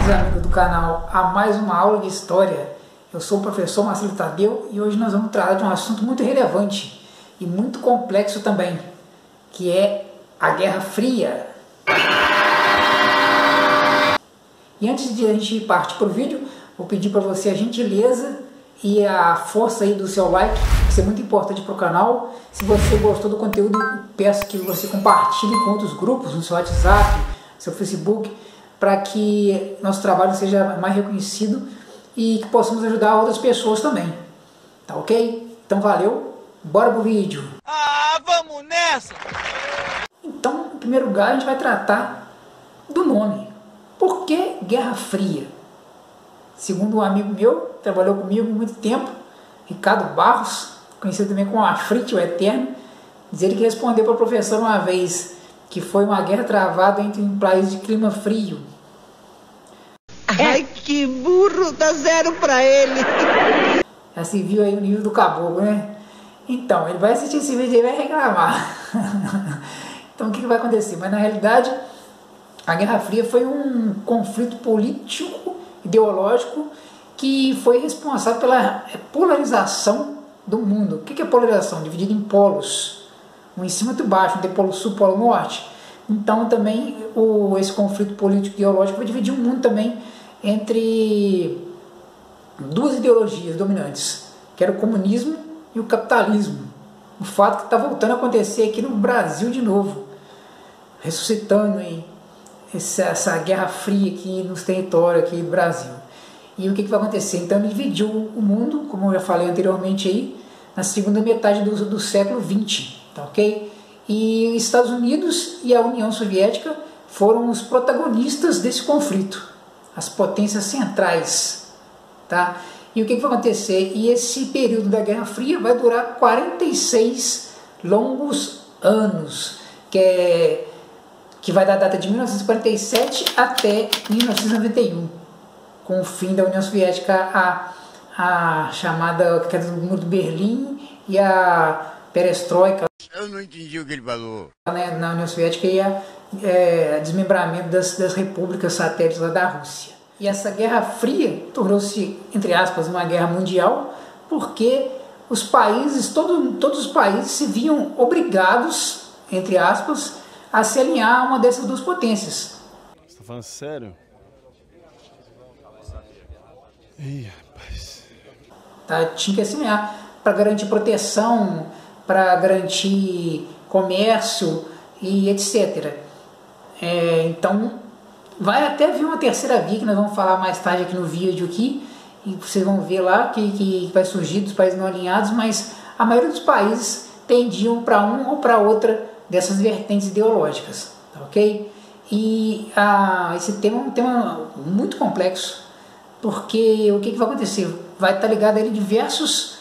Bem-vindos, amigos do canal, a mais uma aula de História. Eu sou o professor Marcelo Tadeu e hoje nós vamos tratar de um assunto muito relevante e muito complexo também, que é a Guerra Fria. E antes de a gente partir para o vídeo, vou pedir para você a gentileza e a força aí do seu like, isso é muito importante para o canal. Se você gostou do conteúdo, peço que você compartilhe com outros grupos, no seu WhatsApp, no seu Facebook, para que nosso trabalho seja mais reconhecido e que possamos ajudar outras pessoas também. Tá ok? Então valeu, bora pro vídeo. Ah, vamos nessa! Então, em primeiro lugar, a gente vai tratar do nome. Por que Guerra Fria? Segundo um amigo meu, trabalhou comigo há muito tempo, Ricardo Barros, conhecido também como Afrite, o Eterno, diz ele que respondeu para o professor uma vez que foi uma guerra travada entre um país de clima frio. Ai, que burro, dá 0 pra ele. Já se viu aí o nível do caboclo, né? Então, ele vai assistir esse vídeo e vai reclamar. Então, o que vai acontecer? Mas, na realidade, a Guerra Fria foi um conflito político, ideológico, que foi responsável pela polarização do mundo. O que é polarização? Dividido em polos. Um em cima e outro baixo, não tem polo sul, polo norte. Então também esse conflito político ideológico vai dividir o mundo também entre duas ideologias dominantes, que era o comunismo e o capitalismo. O fato que está voltando a acontecer aqui no Brasil de novo, ressuscitando aí essa Guerra Fria aqui nos territórios aqui do Brasil. E o que vai acontecer? Então ele dividiu o mundo, como eu já falei anteriormente aí, na segunda metade do século XX. Tá, ok? E os Estados Unidos e a União Soviética foram os protagonistas desse conflito, as potências centrais. Tá? E o que vai acontecer? E esse período da Guerra Fria vai durar 46 longos anos, que vai da data de 1947 até 1991, com o fim da União Soviética, a chamada queda do Muro de Berlim e a perestroika. Eu não entendi o que ele falou. Na União Soviética e desmembramento das repúblicas satélites lá da Rússia. E essa Guerra Fria tornou-se, entre aspas, uma guerra mundial, porque os países, todos os países se viam obrigados, entre aspas, a se alinhar a uma dessas duas potências. Você tá falando sério? Ih, rapaz. Tá? Tinha que se alinhar para garantir proteção, para garantir comércio e etc. Então, vai até vir uma terceira via, que nós vamos falar mais tarde aqui no vídeo aqui, e vocês vão ver lá que vai surgir dos países não alinhados, mas a maioria dos países tendiam para um ou para outra dessas vertentes ideológicas, tá, ok? E esse tema é um tema muito complexo, porque o que vai acontecer? Vai estar ligado a ele diversos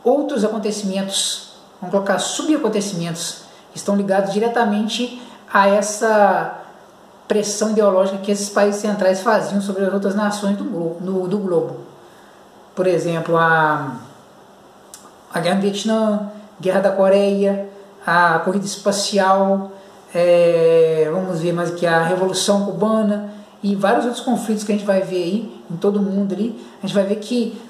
outros acontecimentos, vamos colocar subacontecimentos, que estão ligados diretamente a essa pressão ideológica que esses países centrais faziam sobre as outras nações do globo. Por exemplo, a Guerra do Vietnã, Guerra da Coreia, a corrida espacial, vamos ver mais aqui, a Revolução Cubana e vários outros conflitos que a gente vai ver aí em todo o mundo ali. A gente vai ver que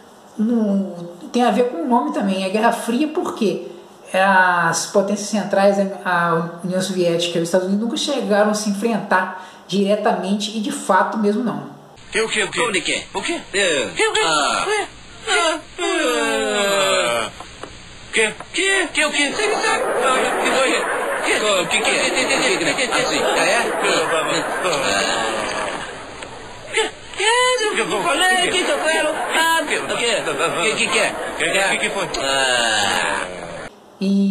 tem a ver com o nome também, a Guerra Fria, porque as potências centrais, a União Soviética e os Estados Unidos nunca chegaram a se enfrentar diretamente e de fato mesmo não. O quê? Como de quê? O quê?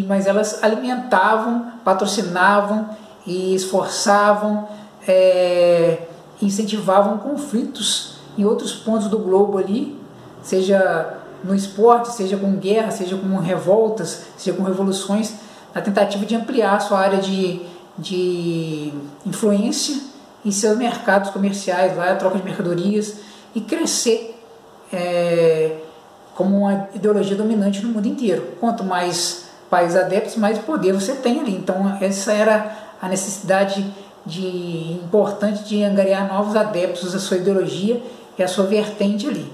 Mas elas alimentavam, patrocinavam e esforçavam, incentivavam conflitos em outros pontos do globo ali, seja no esporte, seja com guerra, seja com revoltas, seja com revoluções, na tentativa de ampliar a sua área de influência em seus mercados comerciais, lá, a troca de mercadorias, e crescer como uma ideologia dominante no mundo inteiro. Quanto mais países adeptos, mais poder você tem ali. Então essa era a necessidade importante de angariar novos adeptos à sua ideologia e à sua vertente ali.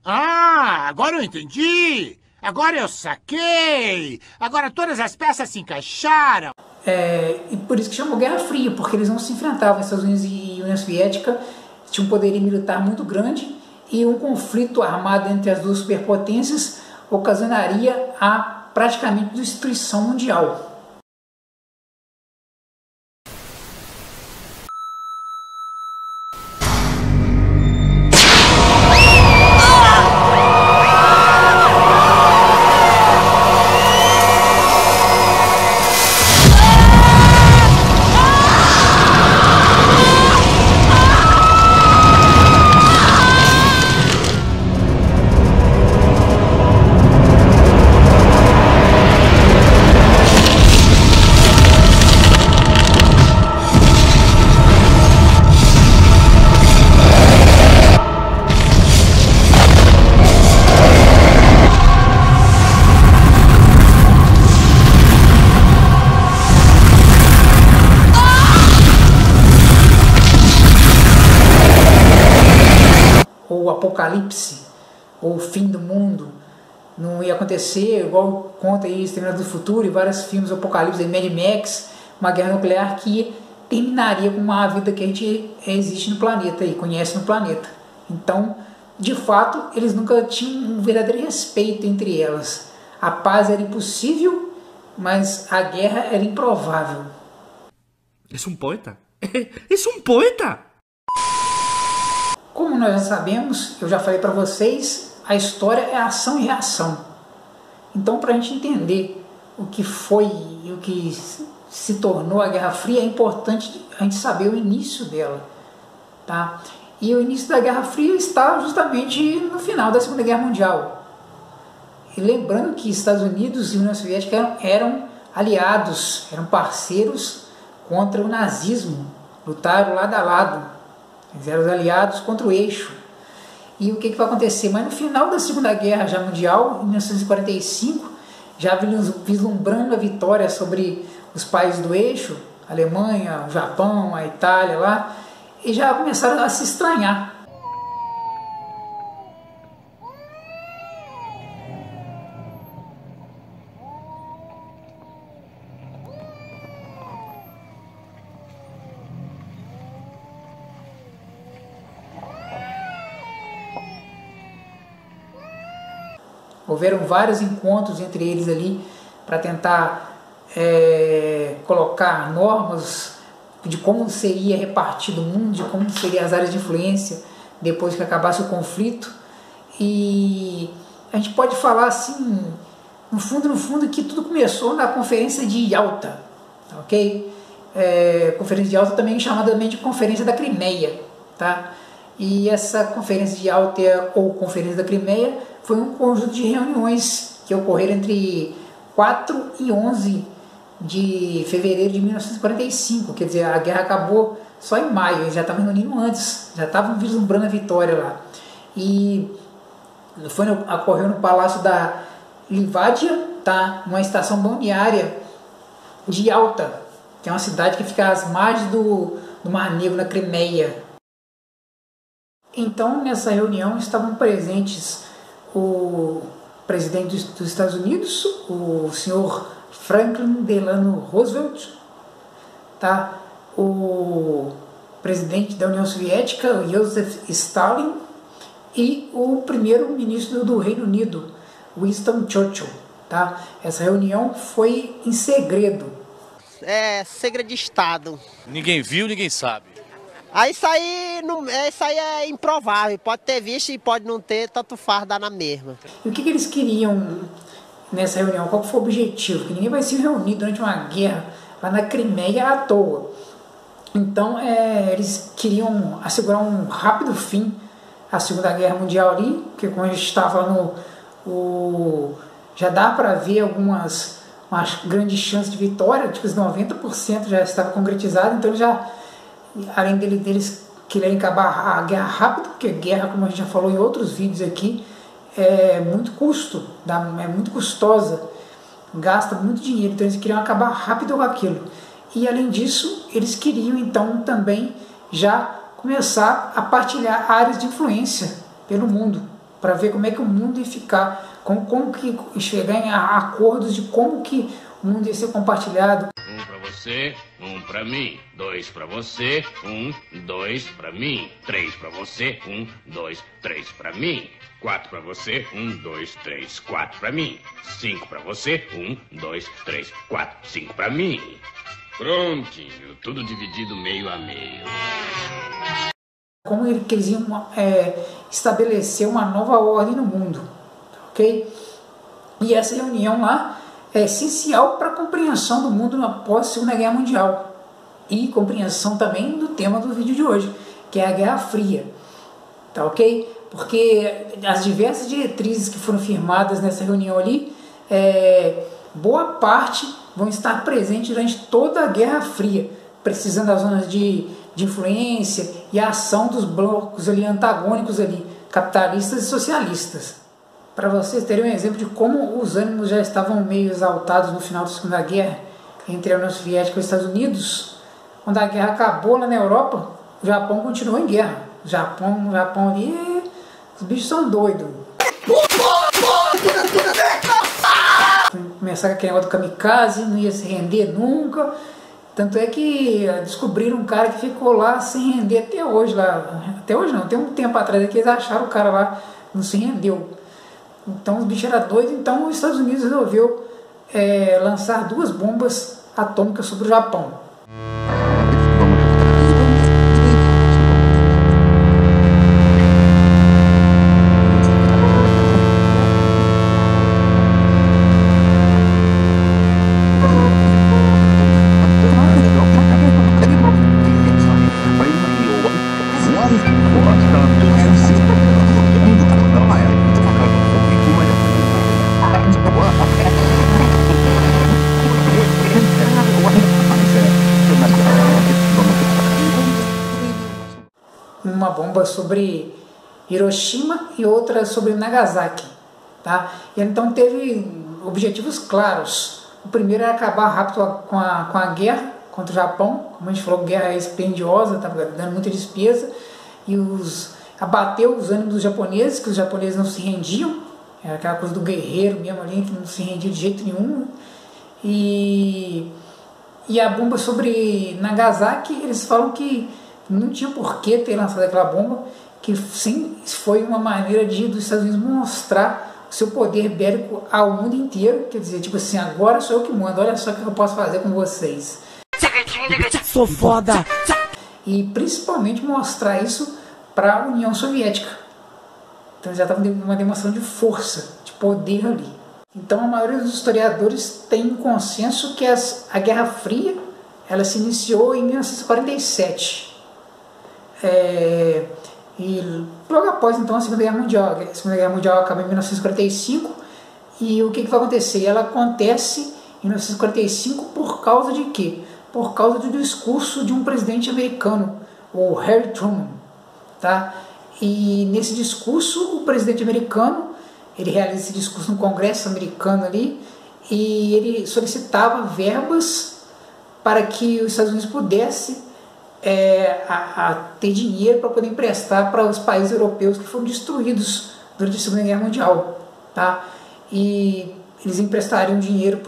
Ah, agora eu entendi! Agora eu saquei! Agora todas as peças se encaixaram! E por isso que chamou Guerra Fria, porque eles não se enfrentavam, Estados Unidos e União Soviética tinham um poderio militar muito grande e um conflito armado entre as duas superpotências ocasionaria a praticamente destruição mundial. O apocalipse, ou o fim do mundo, não ia acontecer, igual conta aí Exterminador do Futuro e vários filmes apocalipse, Mad Max, uma guerra nuclear que terminaria com uma vida que a gente existe no planeta e conhece no planeta. Então, de fato, eles nunca tinham um verdadeiro respeito entre elas. A paz era impossível, mas a guerra era improvável. ¿Es un poeta? ¿Es un poeta? Como nós já sabemos, eu já falei para vocês, a história é ação e reação. Então, para a gente entender o que foi e o que se tornou a Guerra Fria, é importante a gente saber o início dela. Tá? E o início da Guerra Fria está justamente no final da Segunda Guerra Mundial. E lembrando que Estados Unidos e União Soviética eram aliados, eram parceiros contra o nazismo, lutaram lado a lado. Eles eram os aliados contra o eixo. E o que vai acontecer? Mas no final da Segunda Guerra já Mundial, em 1945, já vislumbrando a vitória sobre os países do eixo, a Alemanha, o Japão, a Itália lá, e já começaram a se estranhar. Houveram vários encontros entre eles ali para tentar colocar normas de como seria repartido o mundo, de como seriam as áreas de influência depois que acabasse o conflito. E a gente pode falar assim, no fundo, que tudo começou na Conferência de Yalta, ok? Conferência de Yalta também é chamada de Conferência da Crimeia, tá? E essa Conferência de Yalta ou Conferência da Crimeia foi um conjunto de reuniões que ocorreram entre 4 e 11 de fevereiro de 1945, quer dizer, a guerra acabou só em maio, eles já estavam reunindo antes, já estavam vislumbrando a vitória lá. E ocorreu no Palácio da Livádia, tá? Uma estação balneária de Yalta, que é uma cidade que fica às margens do Mar Negro, na Crimeia. Então, nessa reunião estavam presentes o presidente dos Estados Unidos, o senhor Franklin Delano Roosevelt, tá? O presidente da União Soviética, Joseph Stalin, e o primeiro-ministro do Reino Unido, Winston Churchill. Tá? Essa reunião foi em segredo. É segredo de Estado. Ninguém viu, ninguém sabe. Isso aí é improvável, pode ter visto e pode não ter, tanto faz, dá na mesma. E o que eles queriam nessa reunião? Qual foi o objetivo? Que ninguém vai se reunir durante uma guerra lá na Crimeia à toa. Então eles queriam assegurar um rápido fim à Segunda Guerra Mundial ali, porque como a gente estava falando, já dá para ver umas grandes chances de vitória, tipo 90% já estava concretizado, então já, além deles quererem acabar a guerra rápido, porque guerra, como a gente já falou em outros vídeos aqui, é muito custo, é muito custosa, gasta muito dinheiro, então eles queriam acabar rápido com aquilo. E além disso, eles queriam então também já começar a partilhar áreas de influência pelo mundo, para ver como é que o mundo ia ficar, como que chegar em acordos de como que o mundo ia ser compartilhado. 1 pra você, 1 pra mim, 2 pra você, 1, 2 pra mim, 3 pra você, 1, 2, 3 pra mim, 4 pra você, 1, 2, 3, 4 pra mim, 5 pra você, 1, 2, 3, 4, 5 pra mim. Prontinho, tudo dividido meio a meio. Como que eles iam estabelecer uma nova ordem no mundo, ok? E essa reunião lá é essencial para a compreensão do mundo após a Segunda Guerra Mundial e compreensão também do tema do vídeo de hoje, que é a Guerra Fria, tá ok? Porque as diversas diretrizes que foram firmadas nessa reunião ali, boa parte vão estar presentes durante toda a Guerra Fria, precisando das zonas de influência e a ação dos blocos ali antagônicos ali, capitalistas e socialistas. Para vocês terem um exemplo de como os ânimos já estavam meio exaltados no final da Segunda Guerra entre a União Soviética e os Estados Unidos, quando a guerra acabou lá na Europa, o Japão continuou em guerra. O Japão ali, os bichos são doidos. Começaram aquele negócio do kamikaze, não ia se render nunca. Tanto é que descobriram um cara que ficou lá sem render até hoje. Até hoje não, tem um tempo atrás que eles acharam o cara lá, não se rendeu. Então os bichos eram doidos, então os Estados Unidos resolveu lançar 2 bombas atômicas sobre o Japão. Uma bomba sobre Hiroshima e outra sobre Nagasaki, tá? E então teve objetivos claros. O primeiro era acabar rápido com a guerra contra o Japão, como a gente falou, guerra expendiosa, estava dando muita despesa, e abateu os ânimos dos japoneses, que os japoneses não se rendiam, era aquela coisa do guerreiro mesmo ali, que não se rendia de jeito nenhum. E a bomba sobre Nagasaki, eles falam que não tinha por que ter lançado aquela bomba, que sim, foi uma maneira dos Estados Unidos mostrar o seu poder bélico ao mundo inteiro, quer dizer, tipo assim, agora sou eu que mando, olha só o que eu posso fazer com vocês. Sou foda! E principalmente mostrar isso para a União Soviética. Então já estava uma demonstração de força, de poder ali. Então a maioria dos historiadores tem consenso que a Guerra Fria ela se iniciou em 1947. E logo após então a Segunda Guerra Mundial. A Segunda Guerra Mundial acaba em 1945 e o que vai acontecer? Ela acontece em 1945 por causa de quê? Por causa do discurso de um presidente americano, o Harry Truman, tá? E nesse discurso o presidente americano ele realiza esse discurso no Congresso americano ali e ele solicitava verbas para que os Estados Unidos pudessem ter dinheiro para poder emprestar para os países europeus que foram destruídos durante a Segunda Guerra Mundial, tá? E eles emprestariam dinheiro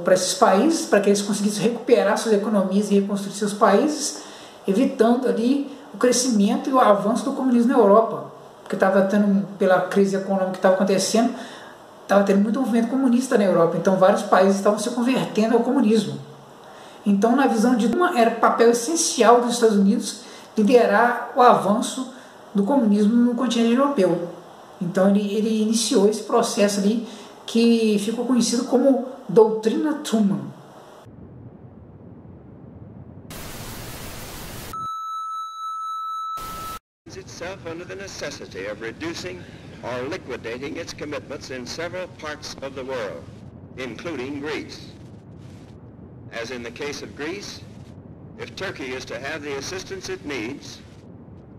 para esses países, para que eles conseguissem recuperar suas economias e reconstruir seus países, evitando ali o crescimento e o avanço do comunismo na Europa, porque estava tendo, pela crise econômica que estava acontecendo, estava tendo muito movimento comunista na Europa, então vários países estavam se convertendo ao comunismo. Então, na visão de Truman, era papel essencial dos Estados Unidos liderar o avanço do comunismo no continente europeu. Então, ele iniciou esse processo ali que ficou conhecido como Doutrina Truman. Itself under the necessity of reducing or liquidating its commitments in several parts of the world, including Greece. As in the case of Greece, if Turkey is to have the assistance it needs,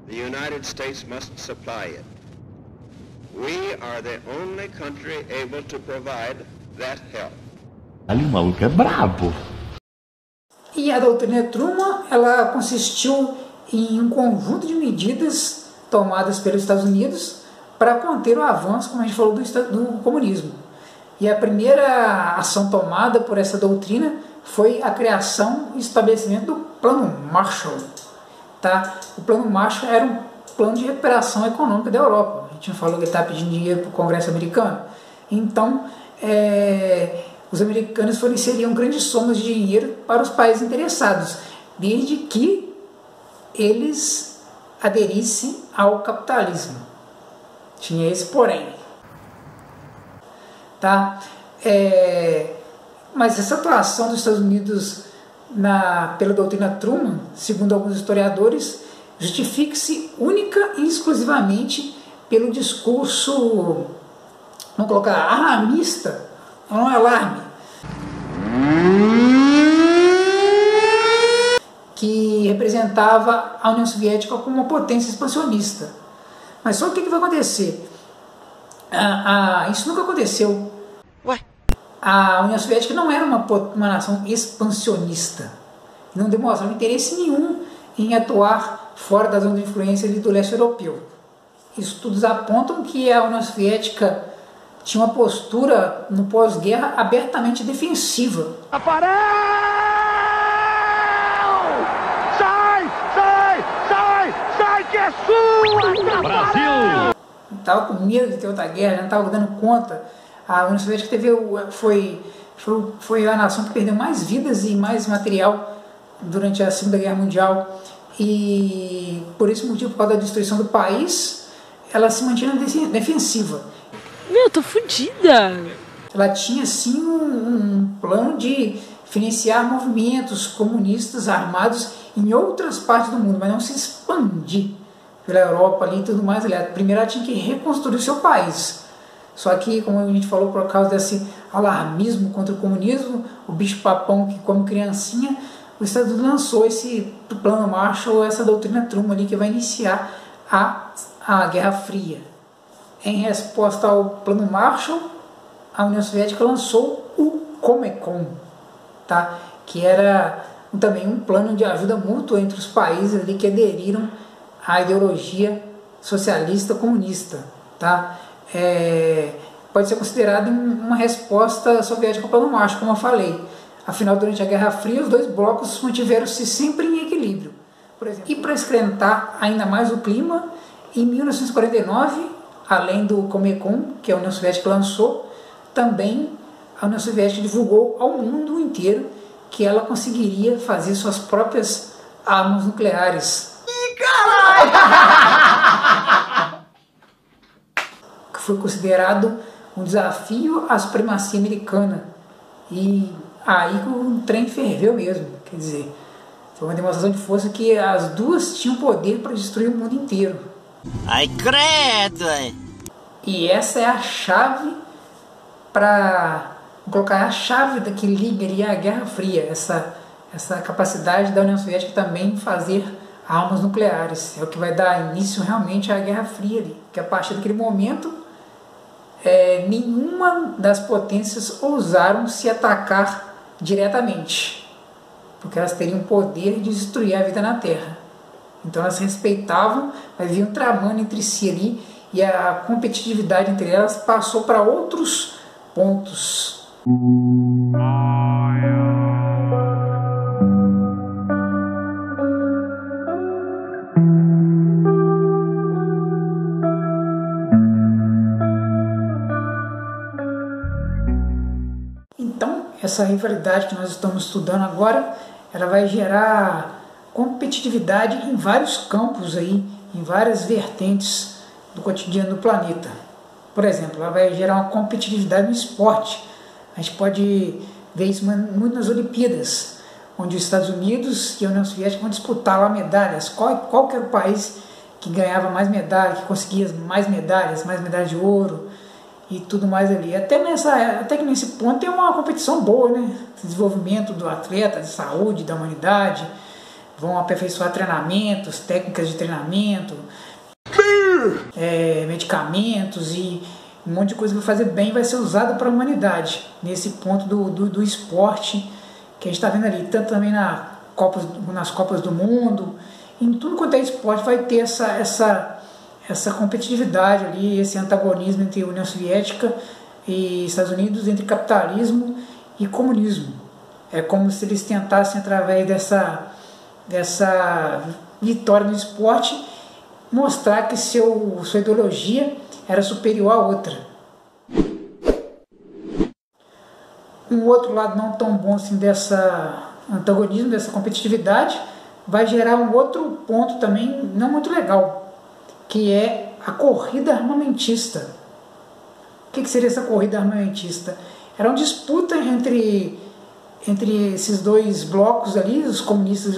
the United States must supply it. We are the only country able to provide that help. Ali o maluco é brabo. E a doutrina Truman, ela consistiu em um conjunto de medidas tomadas pelos Estados Unidos para conter o avanço, como a gente falou, do comunismo. E a primeira ação tomada por essa doutrina foi a criação e estabelecimento do Plano Marshall. Tá? O Plano Marshall era um plano de recuperação econômica da Europa. A gente não falou que ele estava pedindo dinheiro para o Congresso americano. Então, os americanos forneceriam grandes somas de dinheiro para os países interessados, desde que eles aderissem ao capitalismo. Tinha esse porém. Tá? Mas essa atuação dos Estados Unidos pela doutrina Truman, segundo alguns historiadores, justifica-se única e exclusivamente pelo discurso, vamos colocar, alarmista, não é alarme, que representava a União Soviética como uma potência expansionista. Mas só o que vai acontecer? Isso nunca aconteceu. Ué? A União Soviética não era uma nação expansionista. Não demonstrava interesse nenhum em atuar fora da zona de influência do leste europeu. Estudos apontam que a União Soviética tinha uma postura no pós-guerra abertamente defensiva. Tafarel! Sai, sai, sai, sai que é sua! Brasil! Estava com medo de ter outra guerra, não estava dando conta. A União Soviética foi a nação que perdeu mais vidas e mais material durante a Segunda Guerra Mundial. E por esse motivo, por causa da destruição do país, ela se mantinha defensiva. Meu, tô fodida! Ela tinha sim um plano de financiar movimentos comunistas armados em outras partes do mundo, mas não se expandir pela Europa ali e tudo mais. Primeiro ela tinha que reconstruir o seu país. Só que, como a gente falou, por causa desse alarmismo contra o comunismo, o bicho-papão que come criancinha, os Estados Unidos lançou esse Plano Marshall, essa doutrina Truman ali, que vai iniciar a Guerra Fria. Em resposta ao Plano Marshall, a União Soviética lançou o Comecon, tá? Que era também um plano de ajuda mútua entre os países ali que aderiram à ideologia socialista comunista. Tá? Pode ser considerado uma resposta soviética ao Plano Marshall, como eu falei. Afinal, durante a Guerra Fria, os dois blocos mantiveram-se sempre em equilíbrio. Por exemplo, e para esquentar ainda mais o clima, em 1949, além do Comecon, que a União Soviética lançou, também a União Soviética divulgou ao mundo inteiro que ela conseguiria fazer suas próprias armas nucleares. Ih, caralho! Que foi considerado um desafio à supremacia americana. E aí o trem ferveu mesmo. Quer dizer, foi uma demonstração de força que as duas tinham poder para destruir o mundo inteiro. Ai, credo! E essa é a chave para colocar a chave que liga ali a Guerra Fria, essa capacidade da União Soviética também fazer armas nucleares. É o que vai dar início realmente à Guerra Fria ali, que a partir daquele momento nenhuma das potências ousaram se atacar diretamente, porque elas teriam o poder de destruir a vida na Terra. Então elas respeitavam, mas vinham tramando entre si ali, e a competitividade entre elas passou para outros pontos. Então, essa rivalidade que nós estamos estudando agora, ela vai gerar competitividade em vários campos aí, em várias vertentes do cotidiano do planeta. Por exemplo, ela vai gerar uma competitividade no esporte. A gente pode ver isso muito nas Olimpíadas, onde os Estados Unidos e a União Soviética vão disputar lá medalhas. Qual que era o país que ganhava mais medalhas, que conseguia mais medalhas de ouro e tudo mais ali. Até que nesse ponto tem uma competição boa, né? Desenvolvimento do atleta, de saúde, da humanidade, vão aperfeiçoar treinamentos, técnicas de treinamento, medicamentos e um monte de coisa que vai fazer bem vai ser usada para a humanidade, nesse ponto do esporte, que a gente está vendo ali, tanto também nas Copas do Mundo, em tudo quanto é esporte vai ter essa competitividade ali, esse antagonismo entre União Soviética e Estados Unidos, entre capitalismo e comunismo. É como se eles tentassem, através dessa vitória no esporte, mostrar que sua ideologia era superior à outra. Um outro lado não tão bom assim dessa antagonismo, dessa competitividade, vai gerar um outro ponto também não muito legal, que é a corrida armamentista. O que seria essa corrida armamentista? Era uma disputa entre esses dois blocos ali, os comunistas.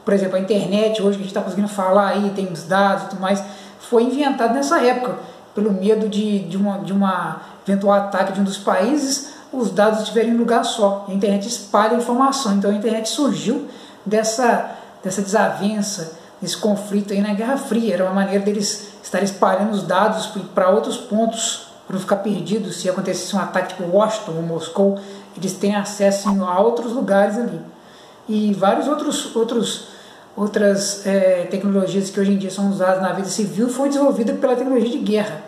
Por exemplo, a internet, hoje que a gente está conseguindo falar aí, tem os dados e tudo mais, foi inventado nessa época, pelo medo de uma eventual ataque de um dos países, os dados estiverem em um lugar só. A internet espalha a informação, então a internet surgiu dessa desavença, desse conflito aí na Guerra Fria. Era uma maneira deles estarem espalhando os dados para outros pontos, para não ficar perdidos. Se acontecesse um ataque tipo Washington ou Moscou, eles têm acesso a outros lugares ali. E várias outras tecnologias que hoje em dia são usadas na vida civil foi desenvolvida pela tecnologia de guerra.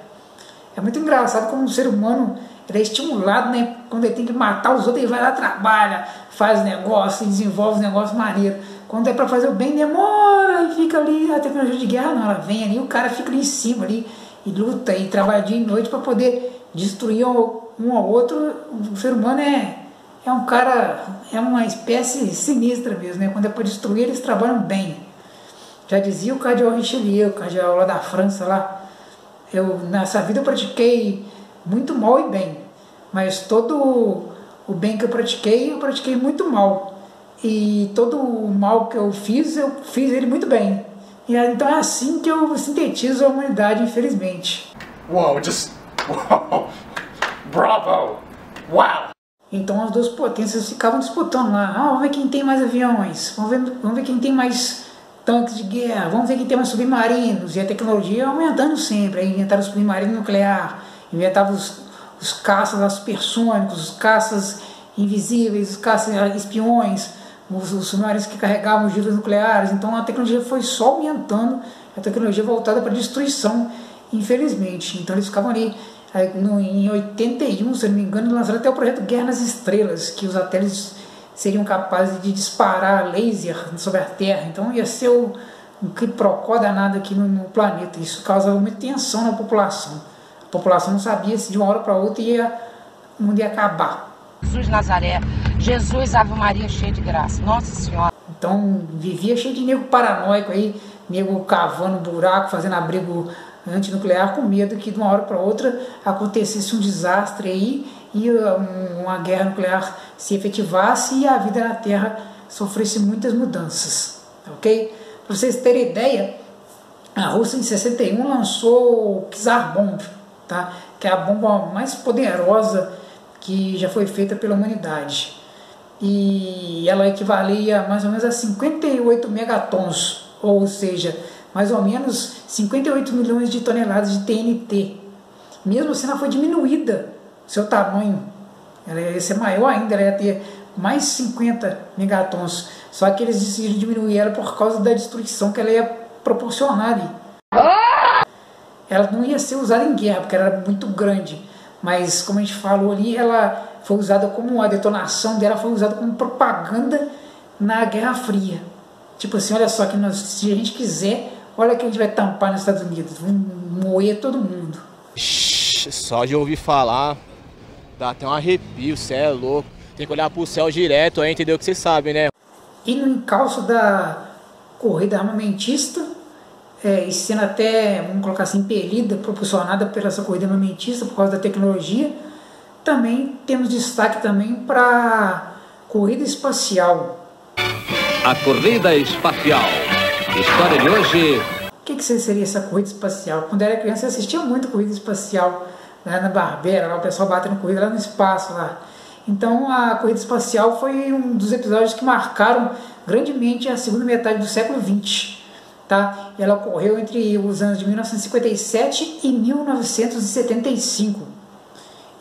É muito engraçado como o ser humano é estimulado, né? Quando ele tem que matar os outros, ele vai lá, trabalha, faz negócio, desenvolve negócio maneiro. Quando é para fazer o bem, demora e fica ali. A tecnologia de guerra não, ela vem ali, o cara fica ali em cima ali e luta e trabalha dia e noite para poder destruir um ao outro. O ser humano é uma espécie sinistra mesmo, né? Quando é para destruir, eles trabalham bem. Já dizia o cardeal Richelieu, o cardeal lá da França lá, nessa vida eu pratiquei muito mal e bem, mas todo o bem que eu pratiquei muito mal, e todo o mal que eu fiz ele muito bem. E então é assim que eu sintetizo a humanidade, infelizmente. Wow, bravo, wow. Então as duas potências ficavam disputando lá. Vamos ver quem tem mais aviões, vamos ver quem tem mais tanques de guerra, vamos ver quem tem mais submarinos. E a tecnologia aumentando sempre. Aí inventaram o submarino nuclear, inventavam os caças supersônicos, os caças invisíveis, os caças espiões, os submarinos que carregavam ogivas nucleares. Então a tecnologia foi só aumentando, a tecnologia voltada para a destruição, infelizmente. Então eles ficavam ali. Em 81, se eu não me engano, lançaram até o projeto Guerra nas Estrelas, que os satélites seriam capazes de disparar laser sobre a Terra. Então ia ser um quiprocó danado aqui no planeta. Isso causava muita tensão na população. A população não sabia se de uma hora para outra o mundo ia acabar. Jesus Nazaré, Jesus Ave Maria cheia de graça, Nossa Senhora. Então vivia cheio de nego paranoico aí, nego cavando buraco, fazendo abrigo antinuclear, com medo que de uma hora para outra acontecesse um desastre aí e uma guerra nuclear se efetivasse e a vida na Terra sofresse muitas mudanças, ok? Para vocês terem ideia, a Rússia em 61 lançou o Tsar Bomb, tá? Que é a bomba mais poderosa que já foi feita pela humanidade, e ela equivalia mais ou menos a 58 megatons, ou seja, mais ou menos 58 milhões de toneladas de TNT. Mesmo assim, ela foi diminuída, seu tamanho. Ela ia ser maior ainda, ela ia ter mais 50 megatons. Só que eles decidiram diminuir ela por causa da destruição que ela ia proporcionar ali. Ela não ia ser usada em guerra, porque ela era muito grande. Mas, como a gente falou ali, ela foi usada como, a detonação dela foi usada como propaganda na Guerra Fria. Tipo assim, olha só, que se a gente quiser, olha que a gente vai tampar nos Estados Unidos, vamos moer todo mundo. Só de ouvir falar, dá até um arrepio, cê é louco. Tem que olhar pro céu direto aí, entendeu? Que você sabe, né? E no encalço da corrida armamentista, sendo até, vamos colocar assim, impelida, propulsionada por essa corrida armamentista por causa da tecnologia, também temos destaque também para a corrida espacial. A corrida espacial. História de hoje. O que seria essa corrida espacial? Quando eu era criança eu assistia muito corrida espacial lá na Barbera, lá o pessoal batendo corrida lá no espaço lá. Então a corrida espacial foi um dos episódios que marcaram grandemente a segunda metade do século XX. Tá? Ela ocorreu entre os anos de 1957 e 1975.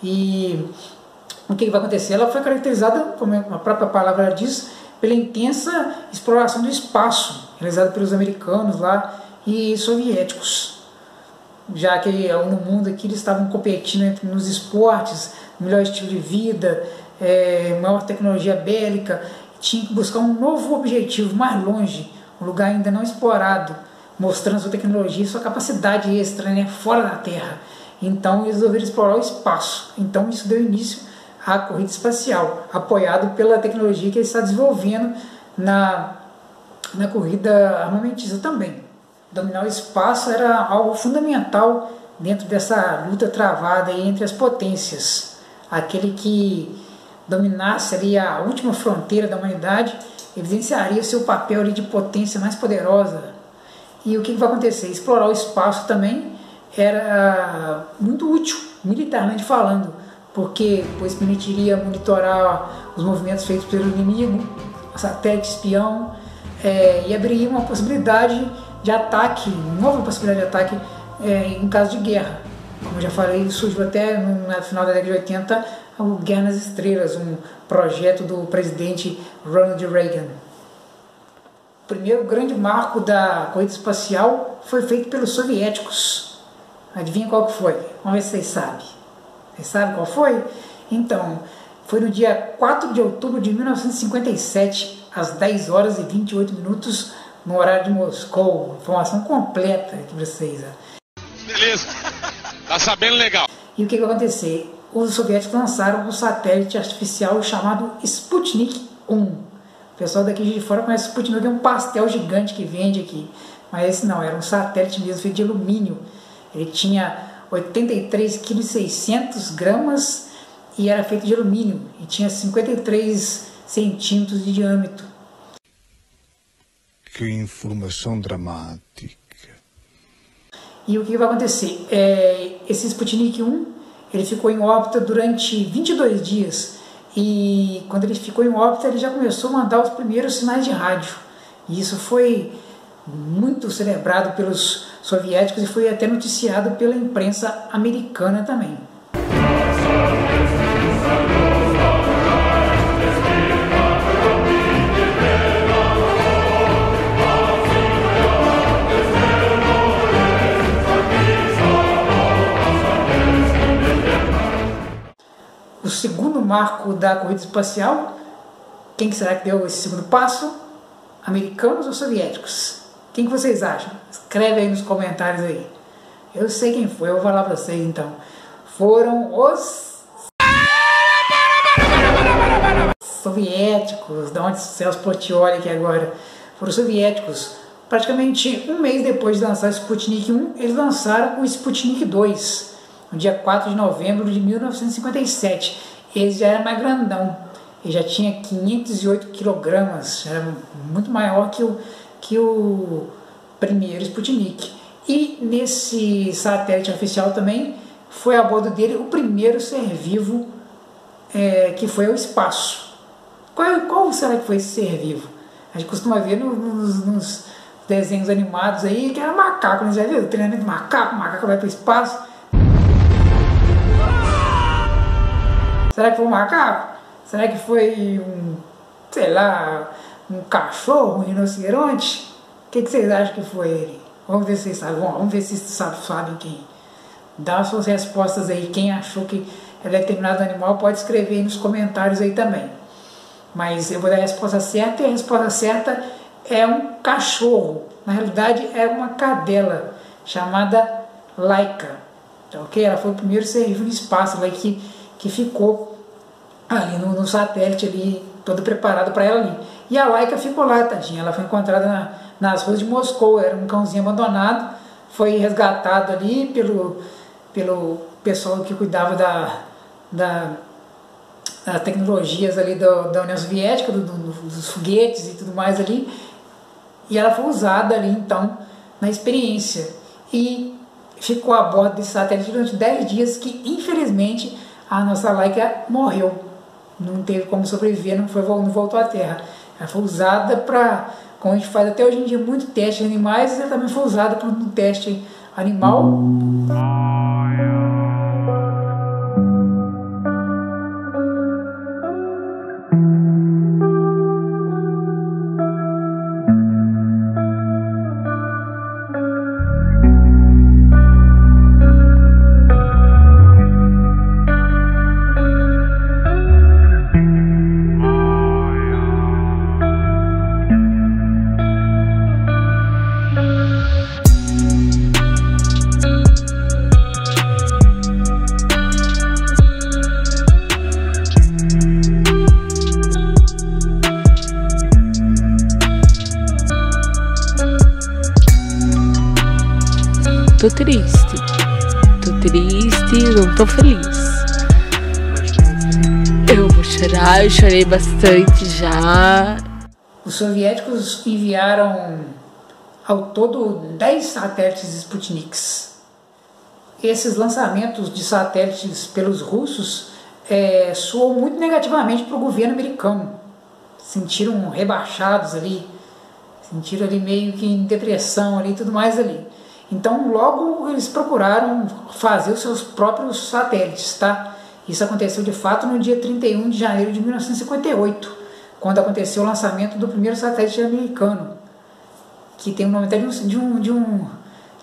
E o que vai acontecer? Ela foi caracterizada, como a própria palavra diz, pela intensa exploração do espaço, realizada pelos americanos lá e soviéticos. Já que no mundo aqui eles estavam competindo nos esportes, melhor estilo de vida, maior tecnologia bélica, tinha que buscar um novo objetivo mais longe, um lugar ainda não explorado, mostrando sua tecnologia e sua capacidade extra, né, fora da Terra. Então eles resolveram explorar o espaço. Então isso deu início à corrida espacial, apoiado pela tecnologia que ele está desenvolvendo na corrida armamentista também. Dominar o espaço era algo fundamental dentro dessa luta travada entre as potências. Aquele que dominasse ali a última fronteira da humanidade evidenciaria seu papel ali de potência mais poderosa. E o que vai acontecer? Explorar o espaço também era muito útil, militarmente falando, porque pois permitiria monitorar os movimentos feitos pelo inimigo, satélite espião, e abriria uma possibilidade de ataque, nova possibilidade de ataque em caso de guerra. Como eu já falei, surgiu até no final da década de 80 o Guerra nas Estrelas, um projeto do presidente Ronald Reagan. O primeiro grande marco da corrida espacial foi feito pelos soviéticos. Adivinha qual que foi? Vamos ver se vocês sabem. Vocês sabem qual foi? Então, foi no dia 4 de outubro de 1957, às 10 horas e 28 minutos, no horário de Moscou. Informação completa aqui para vocês. Beleza, tá sabendo legal. E o que vai acontecer? Os soviéticos lançaram um satélite artificial chamado Sputnik 1. O pessoal daqui de fora conhece o Sputnik, é um pastel gigante que vende aqui. Mas esse não, era um satélite mesmo feito de alumínio. Ele tinha 83,6 kg e era feito de alumínio. E tinha 53 centímetros de diâmetro. Que informação dramática. E o que vai acontecer? Esse Sputnik 1 ele ficou em órbita durante 22 dias. E quando ele ficou em órbita, ele já começou a mandar os primeiros sinais de rádio. E isso foi muito celebrado pelos soviéticos e foi até noticiado pela imprensa americana também. O segundo marco da corrida espacial, quem será que deu esse segundo passo? Americanos ou soviéticos? Quem que vocês acham? Escreve aí nos comentários aí. Eu sei quem foi, eu vou falar para vocês então. Foram os soviéticos, da onde o Celso Portiolli aqui agora. Foram os soviéticos. Praticamente um mês depois de lançar o Sputnik 1, eles lançaram o Sputnik 2. No dia 4 de novembro de 1957. Ele já era mais grandão, ele já tinha 508 kg, era muito maior que o primeiro Sputnik. E nesse satélite artificial também foi a bordo dele o primeiro ser vivo que foi ao espaço. Qual será que foi esse ser vivo? A gente costuma ver nos desenhos animados aí que era macaco, né? Já viu? O treinamento de macaco, o macaco vai para o espaço. Será que foi um macaco? Será que foi um cachorro, um rinoceronte? O que vocês acham que foi ele? Vamos ver se vocês sabem. Vamos ver se vocês sabem quem. Dá as suas respostas aí. Quem achou que é determinado animal pode escrever aí nos comentários aí também. Mas eu vou dar a resposta certa, e a resposta certa é um cachorro. Na realidade é uma cadela chamada Laika. Tá, ok? Ela foi o primeiro ser vivo no espaço, ela que ficou ali no satélite ali, todo preparado para ela ali. E a Laika ficou lá, tadinha. Ela foi encontrada nas ruas de Moscou, era um cãozinho abandonado, foi resgatado ali pelo pessoal que cuidava das tecnologias ali da União Soviética, dos foguetes e tudo mais ali, e ela foi usada ali então na experiência. E ficou a bordo desse satélite durante 10 dias, que infelizmente a nossa Laika morreu. Não teve como sobreviver, não voltou à Terra. Ela foi usada para, como a gente faz até hoje em dia, muito teste em animais, ela também foi usada para um teste animal. Tô triste, não tô feliz. Eu vou chorar, eu chorei bastante já. Os soviéticos enviaram ao todo 10 satélites Sputniks. Esses lançamentos de satélites pelos russos soam muito negativamente para o governo americano. Sentiram rebaixados ali, sentiram ali meio que em depressão ali e tudo mais ali. Então logo eles procuraram fazer os seus próprios satélites, tá? Isso aconteceu de fato no dia 31 de janeiro de 1958, quando aconteceu o lançamento do primeiro satélite americano, que tem o nome até de um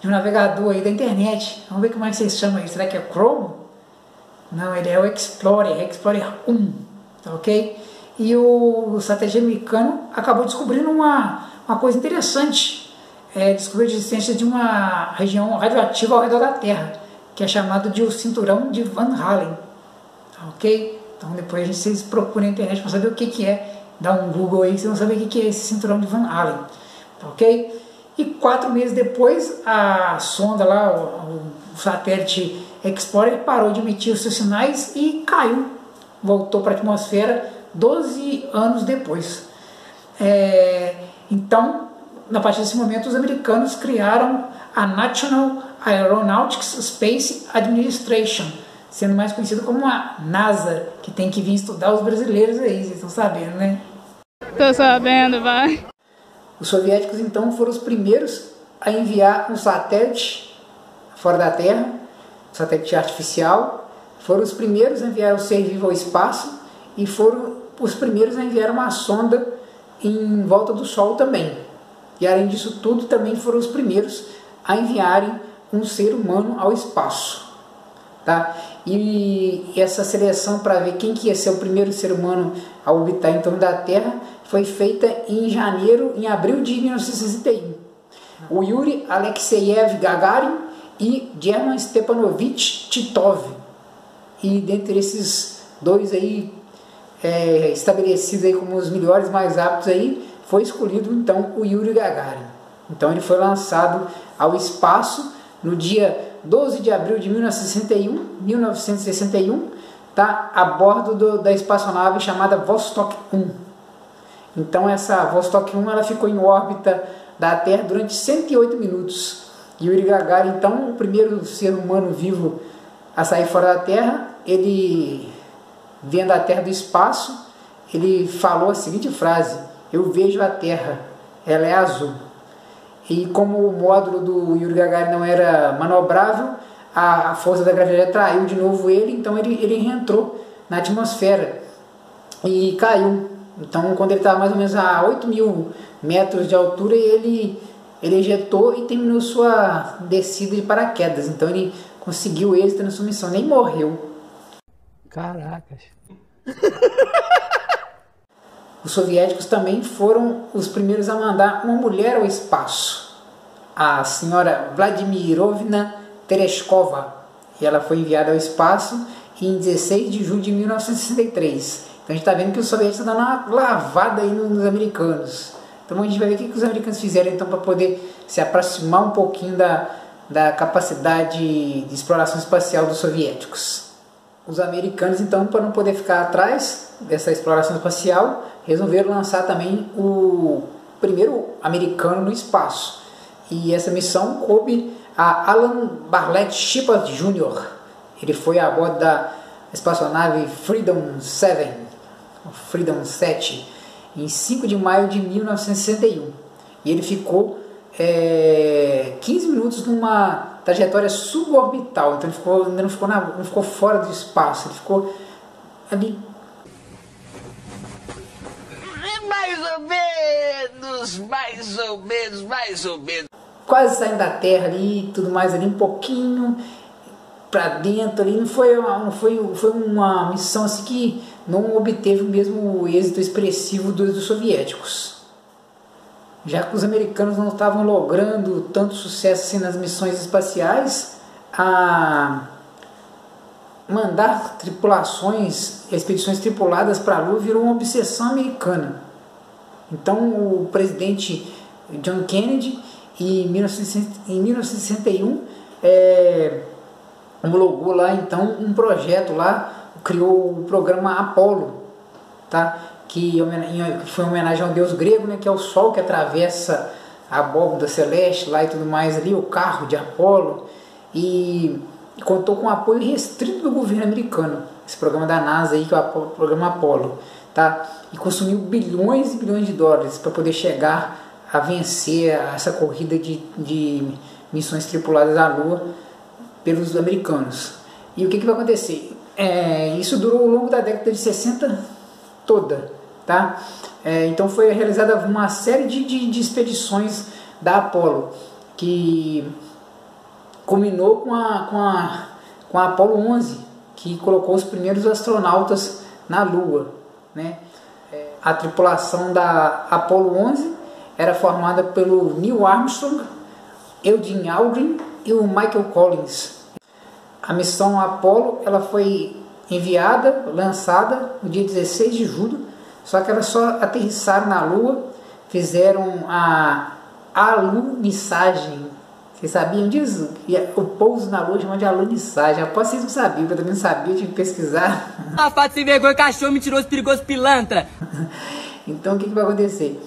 navegador aí da internet. Vamos ver como é que vocês chamam isso. Será que é Chrome? Não, ele é o Explorer 1, tá ok? E o satélite americano acabou descobrindo uma coisa interessante. Descobriu a existência de uma região radioativa ao redor da Terra, que é chamado de o cinturão de Van Allen, tá ok? Então depois vocês procuram na internet para saber o que é. Dá um Google aí, vocês vão saber o que é esse cinturão de Van Allen, tá ok? E 4 meses depois, a sonda lá, o satélite Explorer, parou de emitir os seus sinais e caiu, voltou para a atmosfera 12 anos depois. Então, a partir desse momento, os americanos criaram a National Aeronautics Space Administration, sendo mais conhecido como a NASA, que tem que vir estudar os brasileiros aí, vocês estão sabendo, né? Tô sabendo, vai. Os soviéticos, então, foram os primeiros a enviar um satélite fora da Terra, um satélite artificial, foram os primeiros a enviar um ser vivo ao espaço e foram os primeiros a enviar uma sonda em volta do Sol também. E além disso tudo, também foram os primeiros a enviarem um ser humano ao espaço. Tá? E essa seleção para ver quem que ia ser o primeiro ser humano a orbitar em torno da Terra foi feita em abril de 1961. O Yuri Alexeyev Gagarin e German Stepanovich Titov. E dentre esses dois aí, estabelecidos aí como os melhores, mais aptos aí, foi escolhido então o Yuri Gagarin. Então ele foi lançado ao espaço no dia 12 de abril de 1961, tá, a bordo da espaçonave chamada Vostok 1. Então essa Vostok 1 ela ficou em órbita da Terra durante 108 minutos. Yuri Gagarin, então, o primeiro ser humano vivo a sair fora da Terra, ele, vendo a Terra do espaço, ele falou a seguinte frase: "Eu vejo a Terra, ela é azul". E como o módulo do Yuri Gagarin não era manobrável, a força da gravidade atraiu de novo ele, então ele reentrou na atmosfera e caiu. Então, quando ele estava mais ou menos a 8.000 metros de altura, ele ejetou e terminou sua descida de paraquedas. Então ele conseguiu êxito na sua missão, nem morreu. Caracas. Os soviéticos também foram os primeiros a mandar uma mulher ao espaço, a senhora Vladimirovna Tereshkova. E ela foi enviada ao espaço em 16 de julho de 1963. Então a gente está vendo que os soviéticos estão dando uma lavada aí nos americanos. Então a gente vai ver o que os americanos fizeram então para poder se aproximar um pouquinho da capacidade de exploração espacial dos soviéticos. Os americanos, então, para não poder ficar atrás dessa exploração espacial, resolveram lançar também o primeiro americano no espaço. E essa missão coube a Alan Bartlett Shepard Jr. Ele foi a bordo da espaçonave Freedom 7, em 5 de maio de 1961. E ele ficou 15 minutos numa trajetória suborbital, então ele não ficou fora do espaço, ele ficou ali. Mais ou menos. Quase saindo da Terra ali, tudo mais ali, um pouquinho para dentro ali. Não foi uma missão assim que não obteve o mesmo êxito expressivo dos soviéticos. Já que os americanos não estavam logrando tanto sucesso assim nas missões espaciais, a mandar expedições tripuladas para a Lua virou uma obsessão americana. Então o presidente John Kennedy, em 1961, homologou lá então um projeto lá, criou o programa Apollo, tá? Que foi uma homenagem ao deus grego, né, que é o Sol que atravessa a abóbada celeste lá e tudo mais ali, o carro de Apollo, e contou com o apoio restrito do governo americano, esse programa da NASA aí, que é o programa Apollo, tá? E consumiu bilhões e bilhões de dólares para poder chegar a vencer essa corrida de missões tripuladas à Lua pelos americanos. E o que vai acontecer? Isso durou ao longo da década de 60 toda, tá? Então foi realizada uma série de expedições da Apollo, que culminou com a Apollo 11, que colocou os primeiros astronautas na Lua, né? A tripulação da Apollo 11 era formada pelo Neil Armstrong, Eugene Aldrin e o Michael Collins. A missão Apollo ela foi lançada no dia 16 de julho, só que elas só aterrissaram na Lua, fizeram a alunissagem. Vocês sabiam disso? O pouso na Lua chama de alunissagem. Após vocês não sabiam, eu também não sabia, eu tive que pesquisar. Safado sem vergonha, cachorro, mentiroso, perigoso, pilantra. Então o que vai acontecer?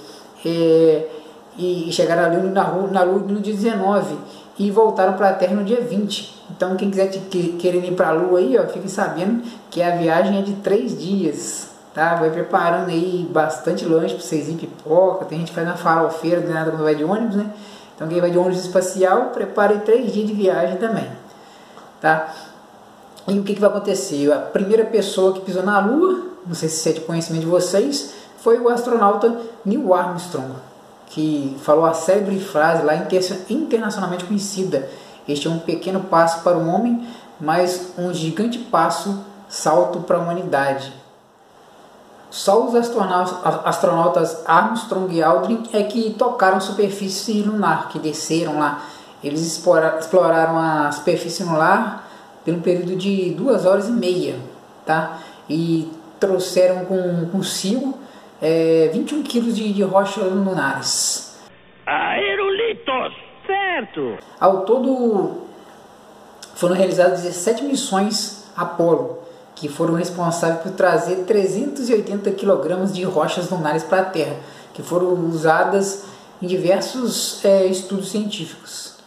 E chegaram ali na Lua no dia 19 e voltaram para a Terra no dia 20. Então quem quiser querer ir para a Lua aí, ó, fique sabendo que a viagem é de 3 dias, tá? Vai preparando aí bastante lanche para vocês ir, pipoca, tem gente que faz uma farofeira, não é nada quando vai de ônibus, né? Então quem vai de ônibus espacial, prepare 3 dias de viagem também, tá? E o que vai acontecer? A primeira pessoa que pisou na Lua, não sei se é de conhecimento de vocês, foi o astronauta Neil Armstrong, que falou a célebre frase lá internacionalmente conhecida: este é um pequeno passo para o homem, mas um gigante salto para a humanidade. Só os astronautas Armstrong e Aldrin é que tocaram a superfície lunar, que desceram lá. Eles exploraram a superfície lunar por um período de 2 horas e meia, tá? E trouxeram consigo 21 quilos de rochas lunares. Aerolitos, certo! Ao todo foram realizadas 17 missões Apollo, que foram responsáveis por trazer 380 kg de rochas lunares para a Terra, que foram usadas em diversos estudos científicos.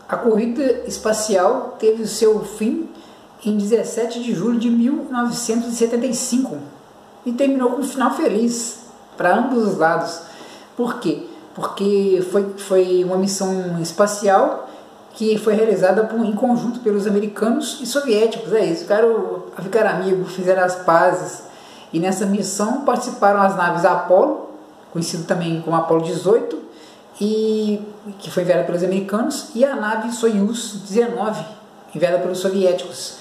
A corrida espacial teve o seu fim em 17 de julho de 1975 e terminou com um final feliz para ambos os lados. Por quê? Porque foi uma missão espacial que foi realizada em conjunto pelos americanos e soviéticos. É isso, ficaram amigos, fizeram as pazes. E nessa missão participaram as naves Apollo, conhecido também como Apollo 18, que foi enviada pelos americanos, e a nave Soyuz 19, enviada pelos soviéticos.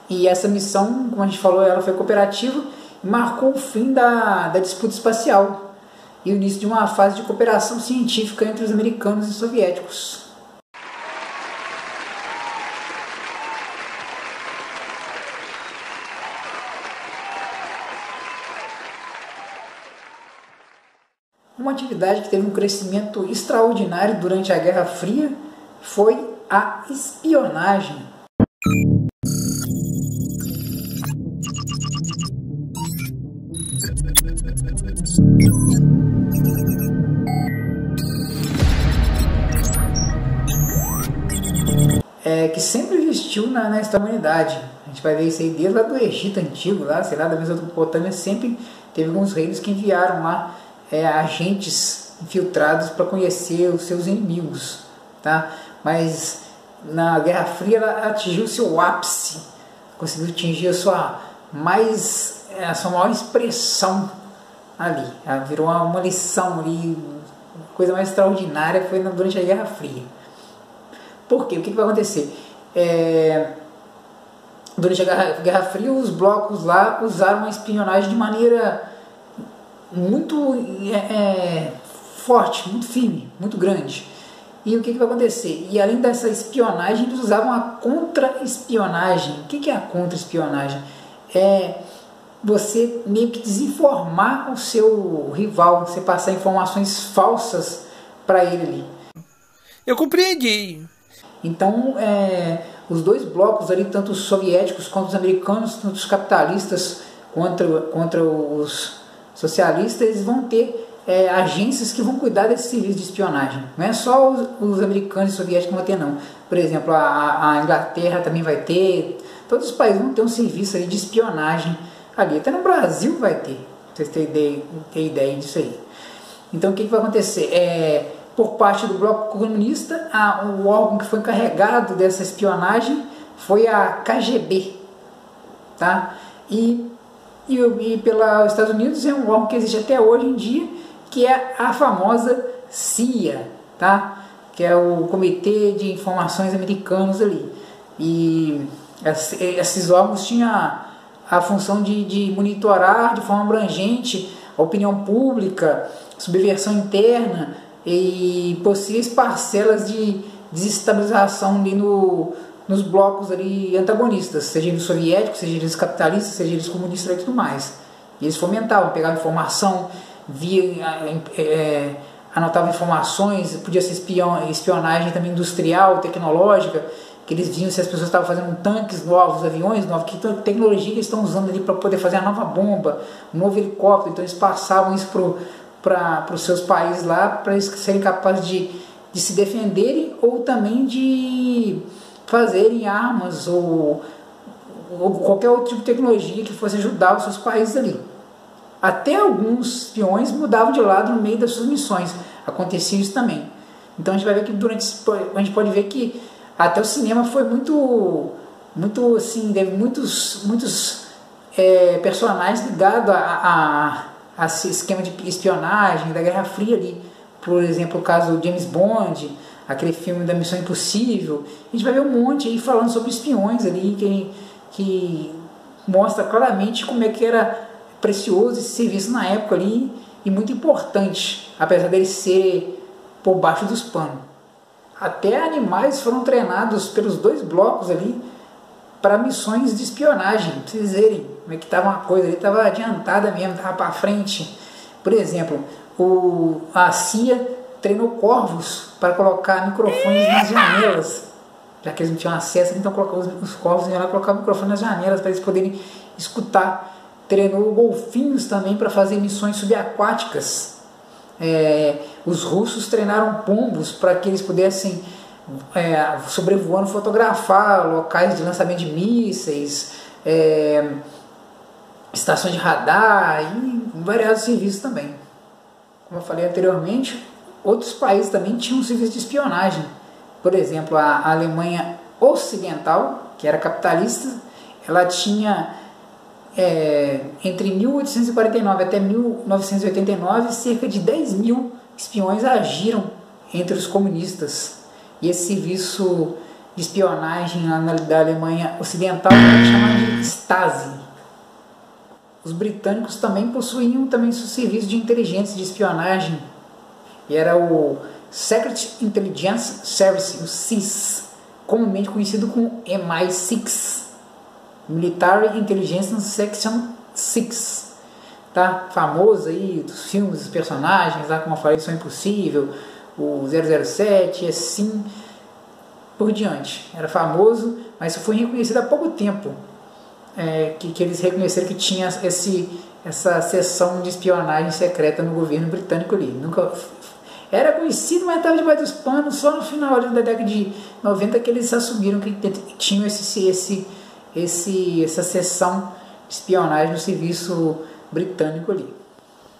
E essa missão, como a gente falou, ela foi cooperativa e marcou o fim da disputa espacial e o início de uma fase de cooperação científica entre os americanos e soviéticos. Uma atividade que teve um crescimento extraordinário durante a Guerra Fria foi a espionagem. que sempre existiu na história da humanidade. A gente vai ver isso aí desde lá do Egito Antigo, lá, sei lá, da Mesopotâmia, sempre teve alguns reinos que enviaram lá agentes infiltrados para conhecer os seus inimigos, tá? Mas na Guerra Fria ela atingiu seu ápice, conseguiu atingir a sua maior expressão ali. Ela virou uma lição ali, coisa mais extraordinária foi durante a Guerra Fria. Por quê? O que vai acontecer? Durante a Guerra Fria, os blocos lá usaram a espionagem de maneira muito forte, muito firme, muito grande. E o que vai acontecer? E além dessa espionagem, eles usavam a contra-espionagem. O que é a contra-espionagem? É você meio que desinformar o seu rival, você passar informações falsas para ele ali. Eu compreendi. Então, os dois blocos ali, tanto os soviéticos quanto os americanos, tanto os capitalistas contra os socialistas, eles vão ter agências que vão cuidar desse serviço de espionagem. Não é só os americanos e soviéticos que vão ter, não. Por exemplo, a Inglaterra também vai ter, todos os países vão ter um serviço ali de espionagem ali. Até no Brasil vai ter, pra vocês terem ideia disso aí. Então, o que vai acontecer? Por parte do bloco comunista, o órgão que foi encarregado dessa espionagem foi a KGB, tá? E pelos Estados Unidos é um órgão que existe até hoje em dia, que é a famosa CIA, tá? Que é o Comitê de Informações Americanos ali. E esses órgãos tinham a função de monitorar de forma abrangente a opinião pública, subversão interna e possíveis parcelas de desestabilização ali nos blocos ali antagonistas, seja eles soviéticos, seja eles capitalistas, seja eles comunistas e tudo mais. E eles fomentavam, pegavam informação, anotavam informações, podia ser espionagem também industrial, tecnológica, que eles viam se as pessoas estavam fazendo tanques novos, aviões novos, que tecnologia que eles estão usando ali para poder fazer a nova bomba, um novo helicóptero. Então eles passavam isso para os seus países lá, para eles serem capazes de se defenderem ou também de fazerem armas ou qualquer outro tipo de tecnologia que fosse ajudar os seus países ali. Até alguns espiões mudavam de lado no meio das suas missões, acontecia isso também. Então a gente vai ver que a gente pode ver que até o cinema foi muito assim, teve muitos personagens ligados a esse esquema de espionagem da Guerra Fria ali. Por exemplo, o caso do James Bond, aquele filme da Missão Impossível. A gente vai ver um monte aí falando sobre espiões ali, que mostra claramente como é que era precioso esse serviço na época ali, e muito importante, apesar dele ser por baixo dos panos. Até animais foram treinados pelos dois blocos ali para missões de espionagem, para vocês verem como é que estava uma coisa ali, estava adiantada mesmo, estava para frente. Por exemplo, a CIA treinou corvos para colocar microfones nas janelas, já que eles não tinham acesso, então colocavam os corvos e colocavam microfone nas janelas para eles poderem escutar. Treinou golfinhos também para fazer missões subaquáticas. Os russos treinaram pombos para que eles pudessem, sobrevoando, fotografar locais de lançamento de mísseis, estações de radar e variados serviços também. Como eu falei anteriormente, outros países também tinham um serviço de espionagem. Por exemplo, a Alemanha Ocidental, que era capitalista, ela tinha entre 1849 até 1989 cerca de 10 mil espiões agiram entre os comunistas. E esse serviço de espionagem da Alemanha Ocidental era chamado de Stasi. Os britânicos também possuíam seu serviço de inteligência de espionagem, e era o Secret Intelligence Service, o SIS, comumente conhecido como MI6, Military Intelligence Section 6, tá? Famoso aí dos filmes, dos personagens, lá como eu falei, Missão Impossível, o 007, assim por diante. Era famoso, mas foi reconhecido há pouco tempo, que eles reconheceram que tinha essa seção de espionagem secreta no governo britânico ali. era conhecido, mas estava debaixo dos panos. Só no final da década de 90 que eles assumiram que tinham essa seção de espionagem no serviço britânico ali.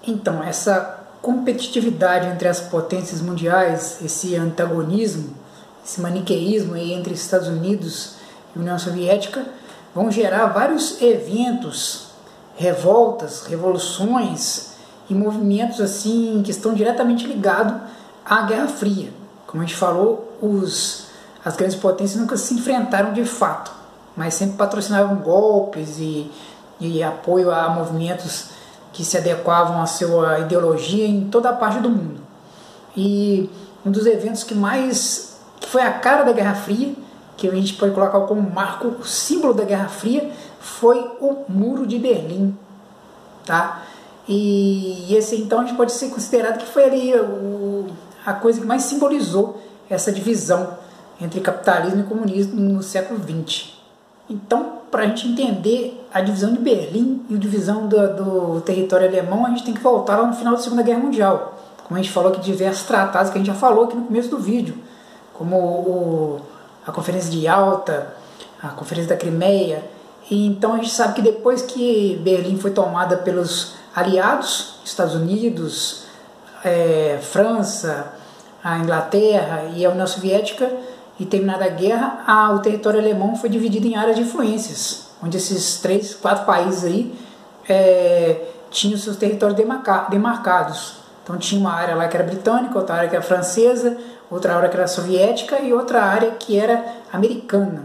Então, essa competitividade entre as potências mundiais, esse antagonismo, esse maniqueísmo aí entre Estados Unidos e União Soviética vão gerar vários eventos, revoltas, revoluções e movimentos assim que estão diretamente ligados à Guerra Fria. Como a gente falou, as grandes potências nunca se enfrentaram de fato, mas sempre patrocinavam golpes e apoio a movimentos que se adequavam à sua ideologia em toda a parte do mundo. E um dos eventos que foi a cara da Guerra Fria, que a gente pode colocar como marco, o símbolo da Guerra Fria, foi o Muro de Berlim. Tá? E esse então a gente pode ser considerado que foi ali a coisa que mais simbolizou essa divisão entre capitalismo e comunismo no século XX. Então, para a gente entender a divisão de Berlim e a divisão do território alemão, a gente tem que voltar lá no final da Segunda Guerra Mundial. Como a gente falou aqui de diversos tratados que a gente já falou aqui no começo do vídeo, como a Conferência de Yalta, a Conferência da Crimeia. E então a gente sabe que depois que Berlim foi tomada pelos aliados, Estados Unidos, França, a Inglaterra e a União Soviética, e terminada a guerra, o território alemão foi dividido em áreas de influências, onde esses 3, 4 países aí tinham seus territórios demarcados. Então tinha uma área lá que era britânica, outra área que era francesa, outra área que era soviética e outra área que era americana.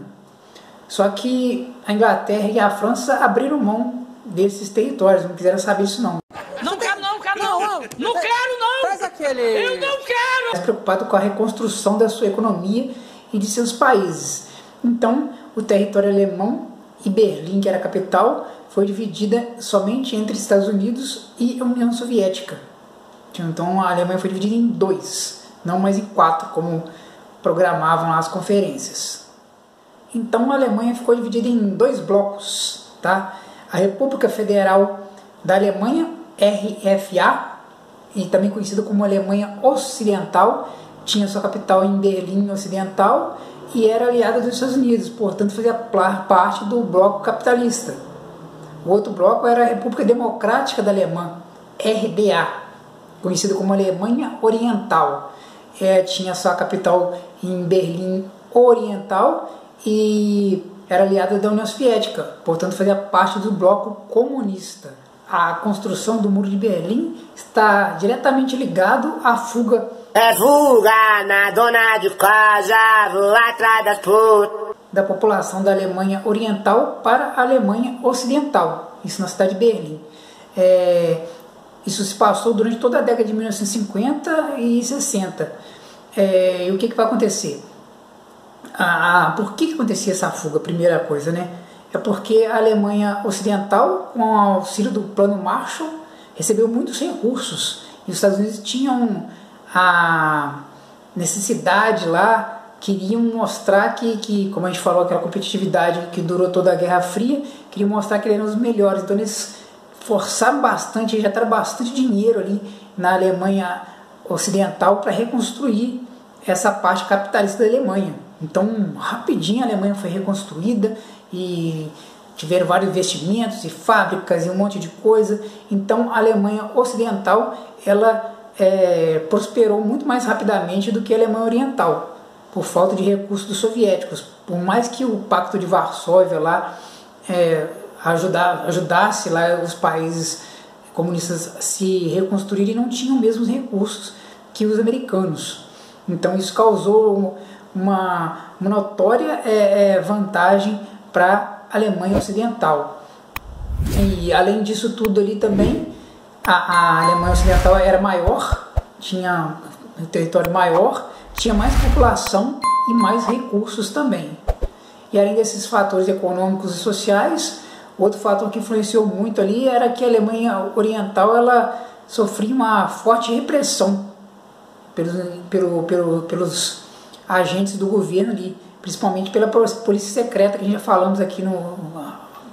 Só que a Inglaterra e a França abriram mão desses territórios, não quiseram saber isso não. Não quero não! Não quero não! Faz aquele... Eu não quero! Mais preocupado com a reconstrução da sua economia e de seus países. Então, o território alemão e Berlim, que era a capital, foi dividida somente entre Estados Unidos e a União Soviética. Então, a Alemanha foi dividida em 2, não mais em 4, como programavam lá as conferências. Então, a Alemanha ficou dividida em 2 blocos. Tá? A República Federal da Alemanha, RFA, e também conhecida como Alemanha Ocidental, tinha sua capital em Berlim Ocidental e era aliada dos Estados Unidos, portanto fazia parte do bloco capitalista. O outro bloco era a República Democrática da Alemanha, RDA, conhecida como Alemanha Oriental. Tinha sua capital em Berlim Oriental e era aliada da União Soviética, portanto fazia parte do bloco comunista. A construção do Muro de Berlim está diretamente ligado à fuga na dona de casa, vou atrás das putas. Da população da Alemanha Oriental para a Alemanha Ocidental, isso na cidade de Berlim. Isso se passou durante toda a década de 1950 e 60. E o que vai acontecer? Por que acontecia essa fuga? Primeira coisa, né? É porque a Alemanha Ocidental, com o auxílio do Plano Marshall, recebeu muitos recursos. E os Estados Unidos tinham a necessidade lá, queriam mostrar que, como a gente falou, aquela competitividade que durou toda a Guerra Fria, queriam mostrar que eles eram os melhores. Então eles forçaram bastante, injetaram bastante dinheiro ali na Alemanha Ocidental para reconstruir essa parte capitalista da Alemanha. Então, rapidinho a Alemanha foi reconstruída e tiveram vários investimentos e fábricas e um monte de coisa. Então, a Alemanha Ocidental, ela prosperou muito mais rapidamente do que a Alemanha Oriental, por falta de recursos dos soviéticos. Por mais que o Pacto de Varsóvia lá ajudasse lá os países comunistas a se reconstruírem, não tinham mesmo os recursos que os americanos. Então isso causou uma notória vantagem para a Alemanha Ocidental. E além disso tudo ali também, a Alemanha Ocidental era maior, tinha um território maior, tinha mais população e mais recursos também. E além desses fatores econômicos e sociais, outro fator que influenciou muito ali era que a Alemanha Oriental ela sofria uma forte repressão pelos agentes do governo ali, principalmente pela polícia secreta, que a gente já falamos aqui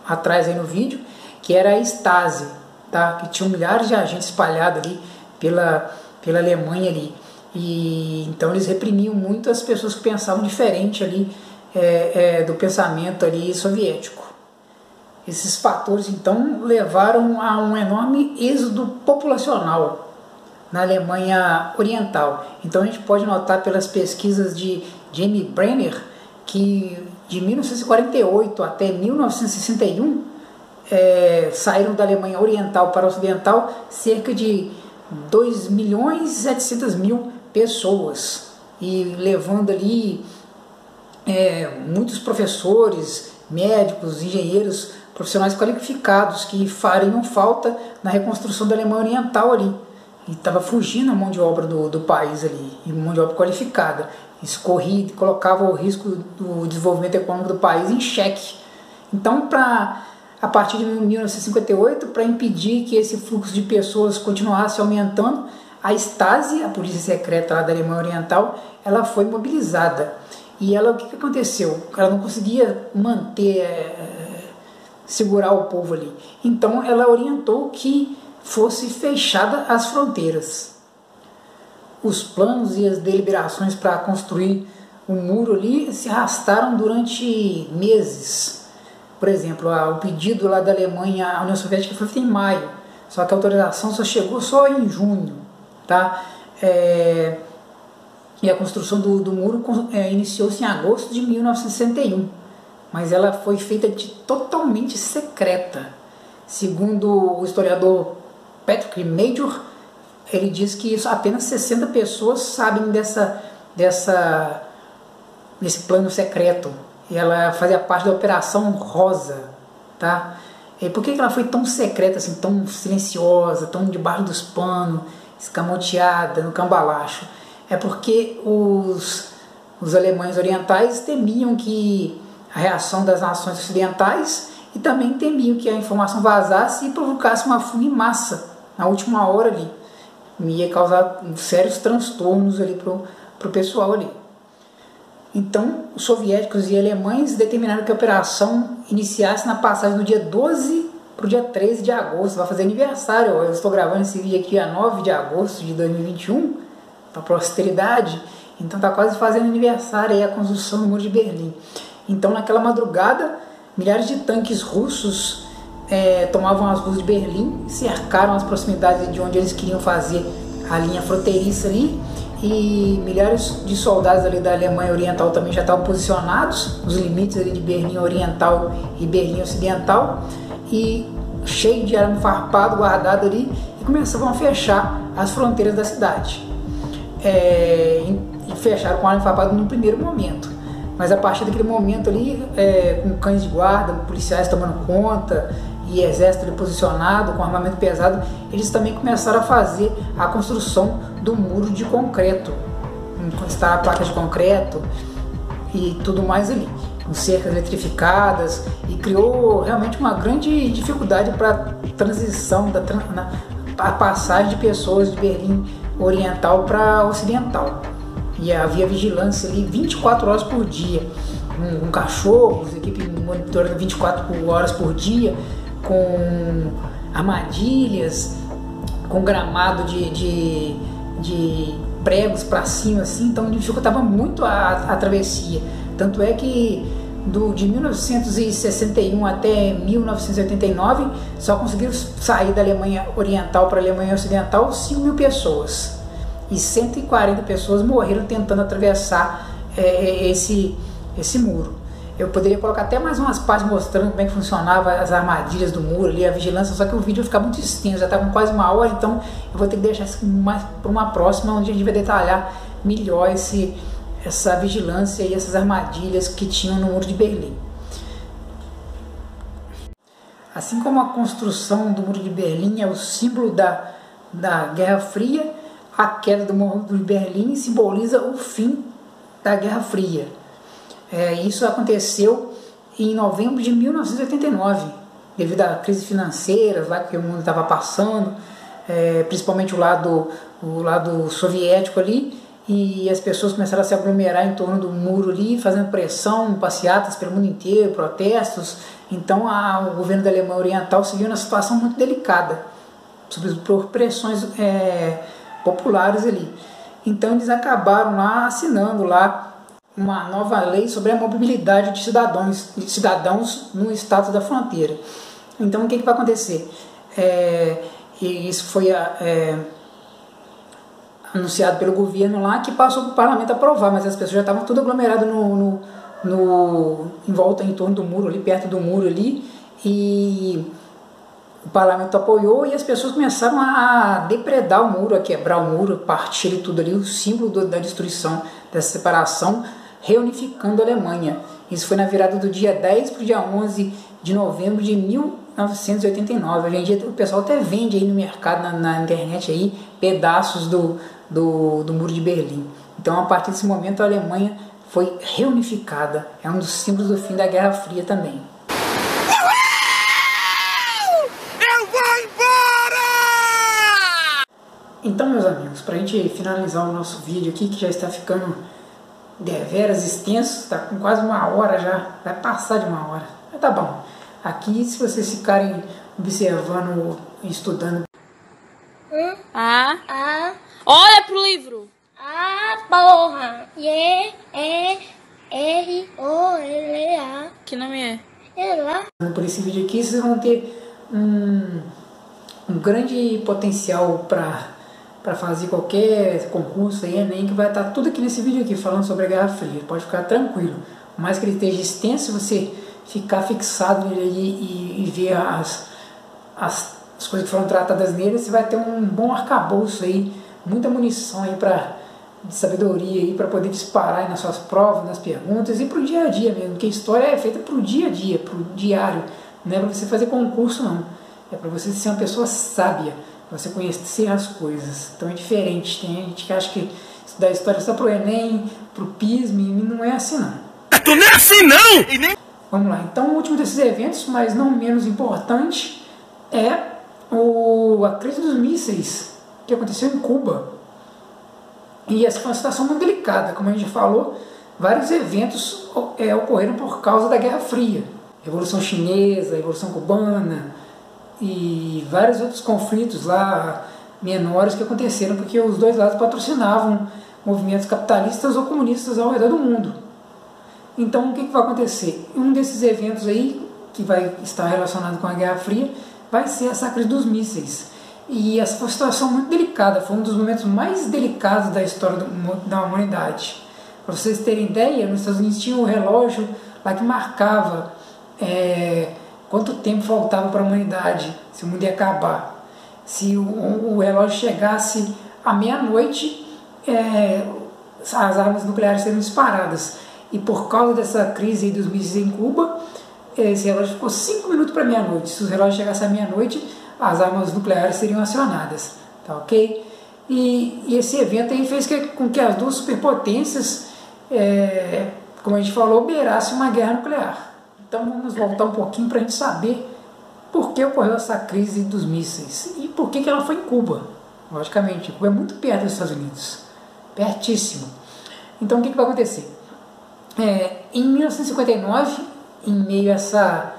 atrás aí no vídeo, que era a Stasi, tá? Que tinham milhares de agentes espalhados ali pela Alemanha ali. E então eles reprimiam muito as pessoas que pensavam diferente ali do pensamento ali soviético. Esses fatores então levaram a um enorme êxodo populacional na Alemanha Oriental. Então a gente pode notar pelas pesquisas de Jamie Brenner que de 1948 até 1961 saíram da Alemanha Oriental para a Ocidental cerca de 2.700.000 pessoas, e levando ali muitos professores, médicos, engenheiros, profissionais qualificados que fariam falta na reconstrução da Alemanha Oriental ali. E estava fugindo a mão de obra do país ali, e mão de obra qualificada. Isso colocava o risco do desenvolvimento econômico do país em xeque. Então, a partir de 1958, para impedir que esse fluxo de pessoas continuasse aumentando, a Stasi, a polícia secreta lá da Alemanha Oriental, ela foi mobilizada. E ela, o que aconteceu? Ela não conseguia segurar o povo ali. Então ela orientou que fosse fechada as fronteiras. Os planos e as deliberações para construir o muro ali se arrastaram durante meses. Por exemplo, o pedido lá da Alemanha à União Soviética foi feito em maio, só que a autorização só chegou só em junho, tá? E a construção do muro iniciou-se em agosto de 1961, mas ela foi feita totalmente secreta. Segundo o historiador Patrick Major, ele diz que apenas 60 pessoas sabem desse plano secreto. E ela fazia parte da Operação Rosa, tá? E por que ela foi tão secreta, assim, tão silenciosa, tão debaixo dos panos, escamoteada, no cambalacho? É porque os alemães orientais temiam que a reação das nações ocidentais, e também temiam que a informação vazasse e provocasse uma fuga em massa na última hora ali. Ia causar sérios transtornos ali pro pessoal ali. Então, os soviéticos e alemães determinaram que a operação iniciasse na passagem do dia 12 para o dia 13 de agosto. Vai fazer aniversário. Eu estou gravando esse vídeo aqui dia 9 de agosto de 2021, para a posteridade. Então está quase fazendo aniversário aí a construção do Muro de Berlim. Então, naquela madrugada, milhares de tanques russos tomavam as ruas de Berlim, cercaram as proximidades de onde eles queriam fazer a linha fronteiriça ali, e milhares de soldados ali da Alemanha Oriental também já estavam posicionados nos limites ali de Berlim Oriental e Berlim Ocidental, e cheio de arame farpado guardado ali, e começavam a fechar as fronteiras da cidade. E fecharam com arame farpado no primeiro momento, mas a partir daquele momento ali, com cães de guarda, policiais tomando conta e exército ali posicionado com armamento pesado, eles também começaram a fazer a construção do muro de concreto, está a placa de concreto e tudo mais ali, com cercas eletrificadas, e criou realmente uma grande dificuldade para a transição, a passagem de pessoas de Berlim Oriental para Ocidental. E havia vigilância ali 24 horas por dia, com cachorros, equipe monitorando 24 horas por dia, com armadilhas, com gramado de pregos para cima, assim, então dificultava muito a travessia. Tanto é que de 1961 até 1989 só conseguiram sair da Alemanha Oriental para a Alemanha Ocidental 5.000 pessoas, e 140 pessoas morreram tentando atravessar esse muro. Eu poderia colocar até mais umas partes mostrando como é que funcionava as armadilhas do muro ali, a vigilância, só que o vídeo vai ficar muito extenso, já está com quase 1 hora, então eu vou ter que deixar isso mais para uma próxima, onde a gente vai detalhar melhor essa vigilância e essas armadilhas que tinham no Muro de Berlim. Assim como a construção do Muro de Berlim é o símbolo da Guerra Fria, a queda do Muro de Berlim simboliza o fim da Guerra Fria. Isso aconteceu em novembro de 1989, devido à crise financeira lá que o mundo estava passando, principalmente o lado soviético ali, e as pessoas começaram a se aglomerar em torno do muro ali, fazendo pressão, passeatas pelo mundo inteiro, protestos. Então o governo da Alemanha Oriental se viu numa situação muito delicada, por pressões populares ali. Então eles acabaram lá assinando lá uma nova lei sobre a mobilidade de cidadãos no status da fronteira. Então o que vai acontecer? E isso foi anunciado pelo governo lá, que passou para o parlamento aprovar, mas as pessoas já estavam tudo aglomerado em volta, em torno do muro ali, perto do muro ali, e o parlamento apoiou e as pessoas começaram a depredar o muro, a quebrar o muro, partir ele tudo ali, o símbolo da destruição, dessa separação, reunificando a Alemanha. Isso foi na virada do dia 10 para o dia 11 de novembro de 1989. Hoje em dia o pessoal até vende aí no mercado, na internet, aí, pedaços do Muro de Berlim. Então, a partir desse momento, a Alemanha foi reunificada. É um dos símbolos do fim da Guerra Fria também. Eu vou embora! Então, meus amigos, para a gente finalizar o nosso vídeo aqui, que já está ficando deveras extenso, está com quase 1 hora já, vai passar de 1 hora. Mas tá bom. Aqui, se vocês ficarem observando e estudando... Olha pro livro! Porra! E-E-R-O-L-A. Que nome é? Por esse vídeo aqui, vocês vão ter um grande potencial para fazer qualquer concurso aí, Enem, que vai estar tudo aqui nesse vídeo aqui, falando sobre a Guerra Fria. Pode ficar tranquilo. Por mais que ele esteja extenso, você ficar fixado nele aí e ver as coisas que foram tratadas nele, você vai ter um bom arcabouço aí, muita munição aí de sabedoria aí para poder disparar aí nas suas provas, nas perguntas e para o dia a dia mesmo, porque a história é feita para o dia a dia, para o diário, não é para você fazer concurso não, é para você ser uma pessoa sábia, para você conhecer as coisas. Então é diferente, tem gente que acha que estudar história só para o Enem, para o PISM, e não é assim não. Tu não é assim não! Vamos lá, então o último desses eventos, mas não menos importante, é a crise dos mísseis que aconteceu em Cuba. E essa foi uma situação muito delicada, como a gente falou, vários eventos ocorreram por causa da Guerra Fria. Revolução Chinesa, Revolução Cubana e vários outros conflitos lá menores que aconteceram porque os dois lados patrocinavam movimentos capitalistas ou comunistas ao redor do mundo. Então o que vai acontecer? Um desses eventos aí, que vai estar relacionado com a Guerra Fria, vai ser essa crise dos mísseis. E essa foi uma situação muito delicada, foi um dos momentos mais delicados da história da humanidade. Para vocês terem ideia, nos Estados Unidos tinha um relógio lá que marcava quanto tempo faltava para a humanidade, se o mundo ia acabar. Se o relógio chegasse à meia-noite, as armas nucleares seriam disparadas. E por causa dessa crise dos mísseis em Cuba, esse relógio ficou 5 minutos para meia-noite. Se o relógio chegasse à meia-noite, as armas nucleares seriam acionadas, tá ok? E esse evento aí fez com que as duas superpotências, como a gente falou, beirassem uma guerra nuclear. Então vamos voltar um pouquinho para a gente saber por que ocorreu essa crise dos mísseis e por que ela foi em Cuba. Logicamente, Cuba é muito perto dos Estados Unidos, pertíssimo. Então o que vai acontecer? Em 1959, em meio a essa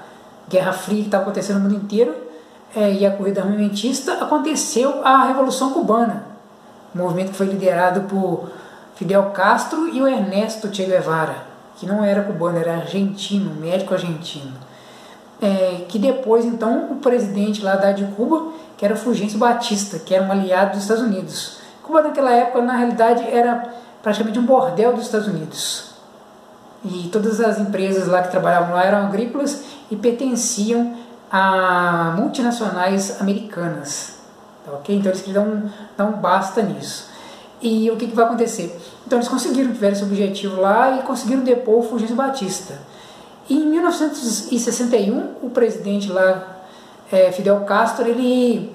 Guerra Fria que estava acontecendo no mundo inteiro, e a corrida armamentista, aconteceu a Revolução Cubana, um movimento que foi liderado por Fidel Castro e o Ernesto Che Guevara, que não era cubano, era argentino, um médico argentino. Que depois, então, o presidente lá de Cuba, que era Fulgêncio Batista, que era um aliado dos Estados Unidos. Cuba naquela época, na realidade, era praticamente um bordel dos Estados Unidos. E todas as empresas lá que trabalhavam lá eram agrícolas e pertenciam a multinacionais americanas, tá ok? Então eles queriam dar um basta nisso. E o que vai acontecer? Então eles conseguiram, tiveram esse objetivo lá e conseguiram depor o Fulgêncio Batista. E em 1961, o presidente lá, Fidel Castro, ele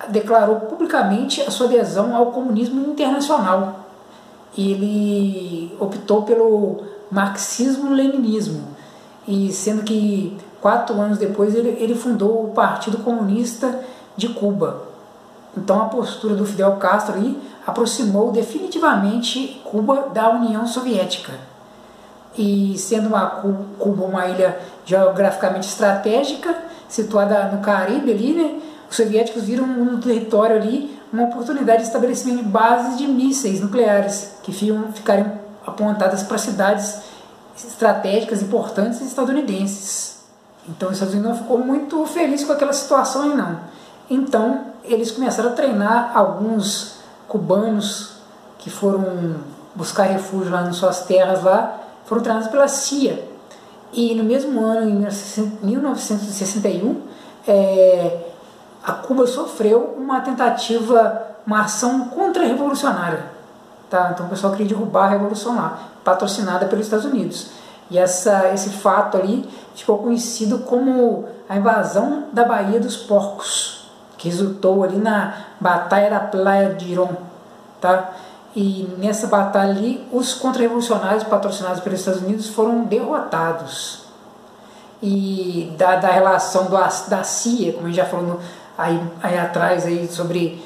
declarou publicamente a sua adesão ao comunismo internacional. Ele optou pelo marxismo-leninismo, e sendo que 4 anos depois ele fundou o Partido Comunista de Cuba. Então a postura do Fidel Castro aí aproximou definitivamente Cuba da União Soviética. E sendo Cuba uma ilha geograficamente estratégica, situada no Caribe ali, né, os soviéticos viram um território ali uma oportunidade de estabelecimento de bases de mísseis nucleares que ficariam apontadas para cidades estratégicas importantes estadunidenses. Então os Estados Unidos não ficou muito feliz com aquela situação aí não. Então eles começaram a treinar alguns cubanos que foram buscar refúgio lá nas suas terras lá, foram treinados pela CIA. E no mesmo ano, em 1961, a Cuba sofreu uma ação contra-revolucionária. Tá? Então o pessoal queria derrubar a revolução lá, patrocinada pelos Estados Unidos. E esse fato ali ficou conhecido como a invasão da Baía dos Porcos, que resultou ali na Batalha da Playa de Irón. Tá? E nessa batalha ali, os contra-revolucionários patrocinados pelos Estados Unidos foram derrotados. E da relação da CIA, como a gente já falou aí atrás aí sobre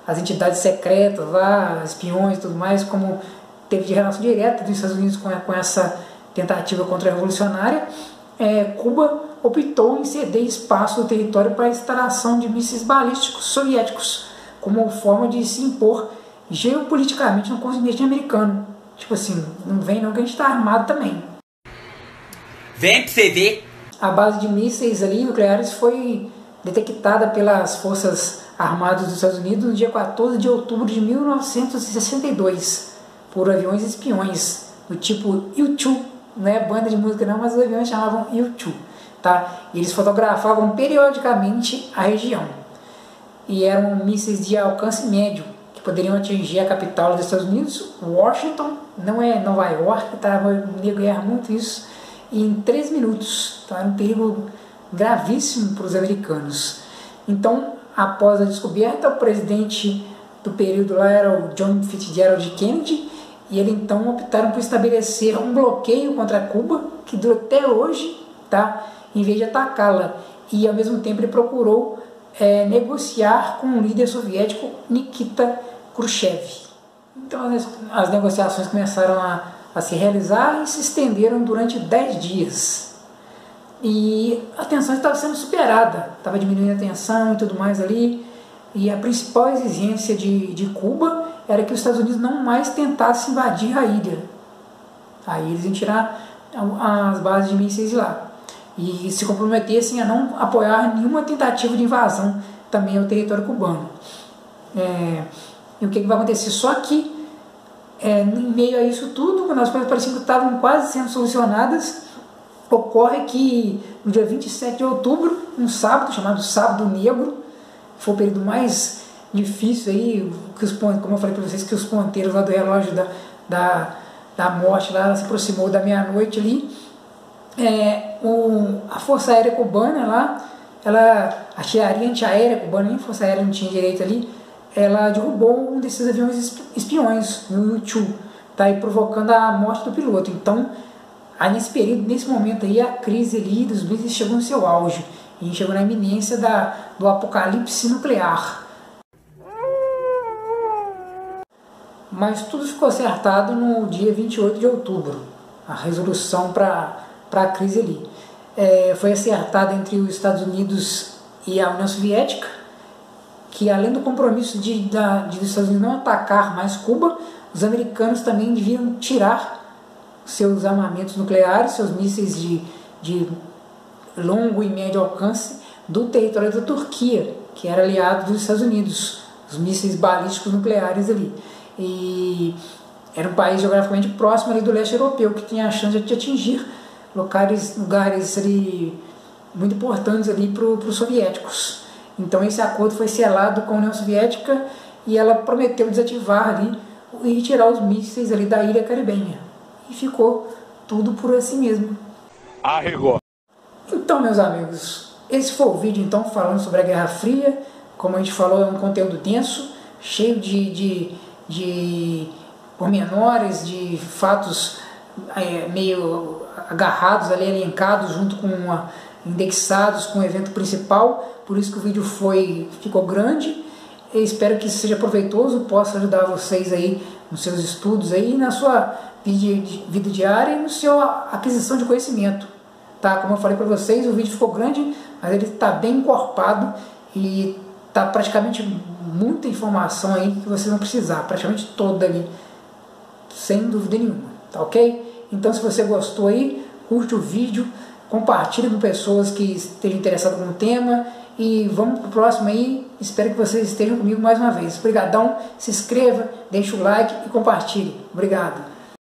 as entidades secretas lá, espiões e tudo mais, como teve de relação direta dos Estados Unidos com essa tentativa contra-revolucionária, Cuba optou em ceder espaço do território para a instalação de mísseis balísticos soviéticos, como forma de se impor geopoliticamente no continente americano. Tipo assim, não vem não que a gente está armado também. Vem pra você ver. A base de mísseis ali, nucleares foi detectada pelas Forças Armadas dos Estados Unidos no dia 14 de outubro de 1962 por aviões espiões do tipo U-2, não é banda de música não, mas os aviões chamavam U-2, tá? E eles fotografavam periodicamente a região. E eram mísseis de alcance médio, que poderiam atingir a capital dos Estados Unidos, Washington, não é Nova York, tá? O nego erra muito isso, e em 3 minutos. Então era um perigo gravíssimo para os americanos. Então, após a descoberta, o presidente do período lá era o John Fitzgerald Kennedy, e ele então optaram por estabelecer um bloqueio contra Cuba, que dura até hoje, tá? Em vez de atacá-la. E ao mesmo tempo ele procurou negociar com o líder soviético Nikita Khrushchev. Então as negociações começaram a se realizar e se estenderam durante 10 dias. E a tensão estava sendo superada, estava diminuindo a tensão e tudo mais ali. E a principal exigência de Cuba era que os Estados Unidos não mais tentassem invadir a ilha. Aí eles iam tirar as bases de mísseis de lá. E se comprometessem a não apoiar nenhuma tentativa de invasão também ao território cubano. E o que vai acontecer? Só que, em meio a isso tudo, quando as coisas pareciam que estavam quase sendo solucionadas, ocorre que no dia 27 de outubro, um sábado, chamado Sábado Negro, foi o período mais difícil aí, como eu falei para vocês, que os ponteiros lá do relógio da morte lá se aproximou da meia-noite ali. A Força Aérea Cubana lá, a artilharia antiaérea cubana, nem Força Aérea não tinha direito ali, ela derrubou um desses aviões espiões, no U-2, tá aí provocando a morte do piloto. Então, aí nesse momento aí, a crise ali dos mísseis chegou no seu auge e chegou na iminência do apocalipse nuclear. Mas tudo ficou acertado no dia 28 de outubro, a resolução para a crise ali. Foi acertada entre os Estados Unidos e a União Soviética, que além do compromisso dos Estados Unidos não atacar mais Cuba, os americanos também deviam tirar seus armamentos nucleares, seus mísseis de longo e médio alcance do território da Turquia, que era aliado dos Estados Unidos, os mísseis balísticos nucleares ali. E era um país geograficamente próximo ali do leste europeu, que tinha a chance de atingir lugares ali muito importantes ali para os soviéticos. Então esse acordo foi selado com a União Soviética e ela prometeu desativar ali e retirar os mísseis ali da ilha caribenha. E ficou tudo por assim mesmo. Arregou. Então, meus amigos, esse foi o vídeo então falando sobre a Guerra Fria. Como a gente falou, é um conteúdo denso, cheio de pormenores, de fatos meio agarrados ali, elencados junto com indexados com o evento principal. Por isso que o vídeo ficou grande. Eu espero que seja proveitoso, possa ajudar vocês aí nos seus estudos aí, na sua vida diária e na sua aquisição de conhecimento. Tá? Como eu falei para vocês, o vídeo ficou grande, mas ele está bem encorpado e tá praticamente muita informação aí que você não precisar, praticamente toda ali, sem dúvida nenhuma, tá ok? Então se você gostou aí, curte o vídeo, compartilha com pessoas que estejam interessadas no tema e vamos pro próximo aí. Espero que vocês estejam comigo mais uma vez. Obrigadão, se inscreva, deixe o like e compartilhe. Obrigado.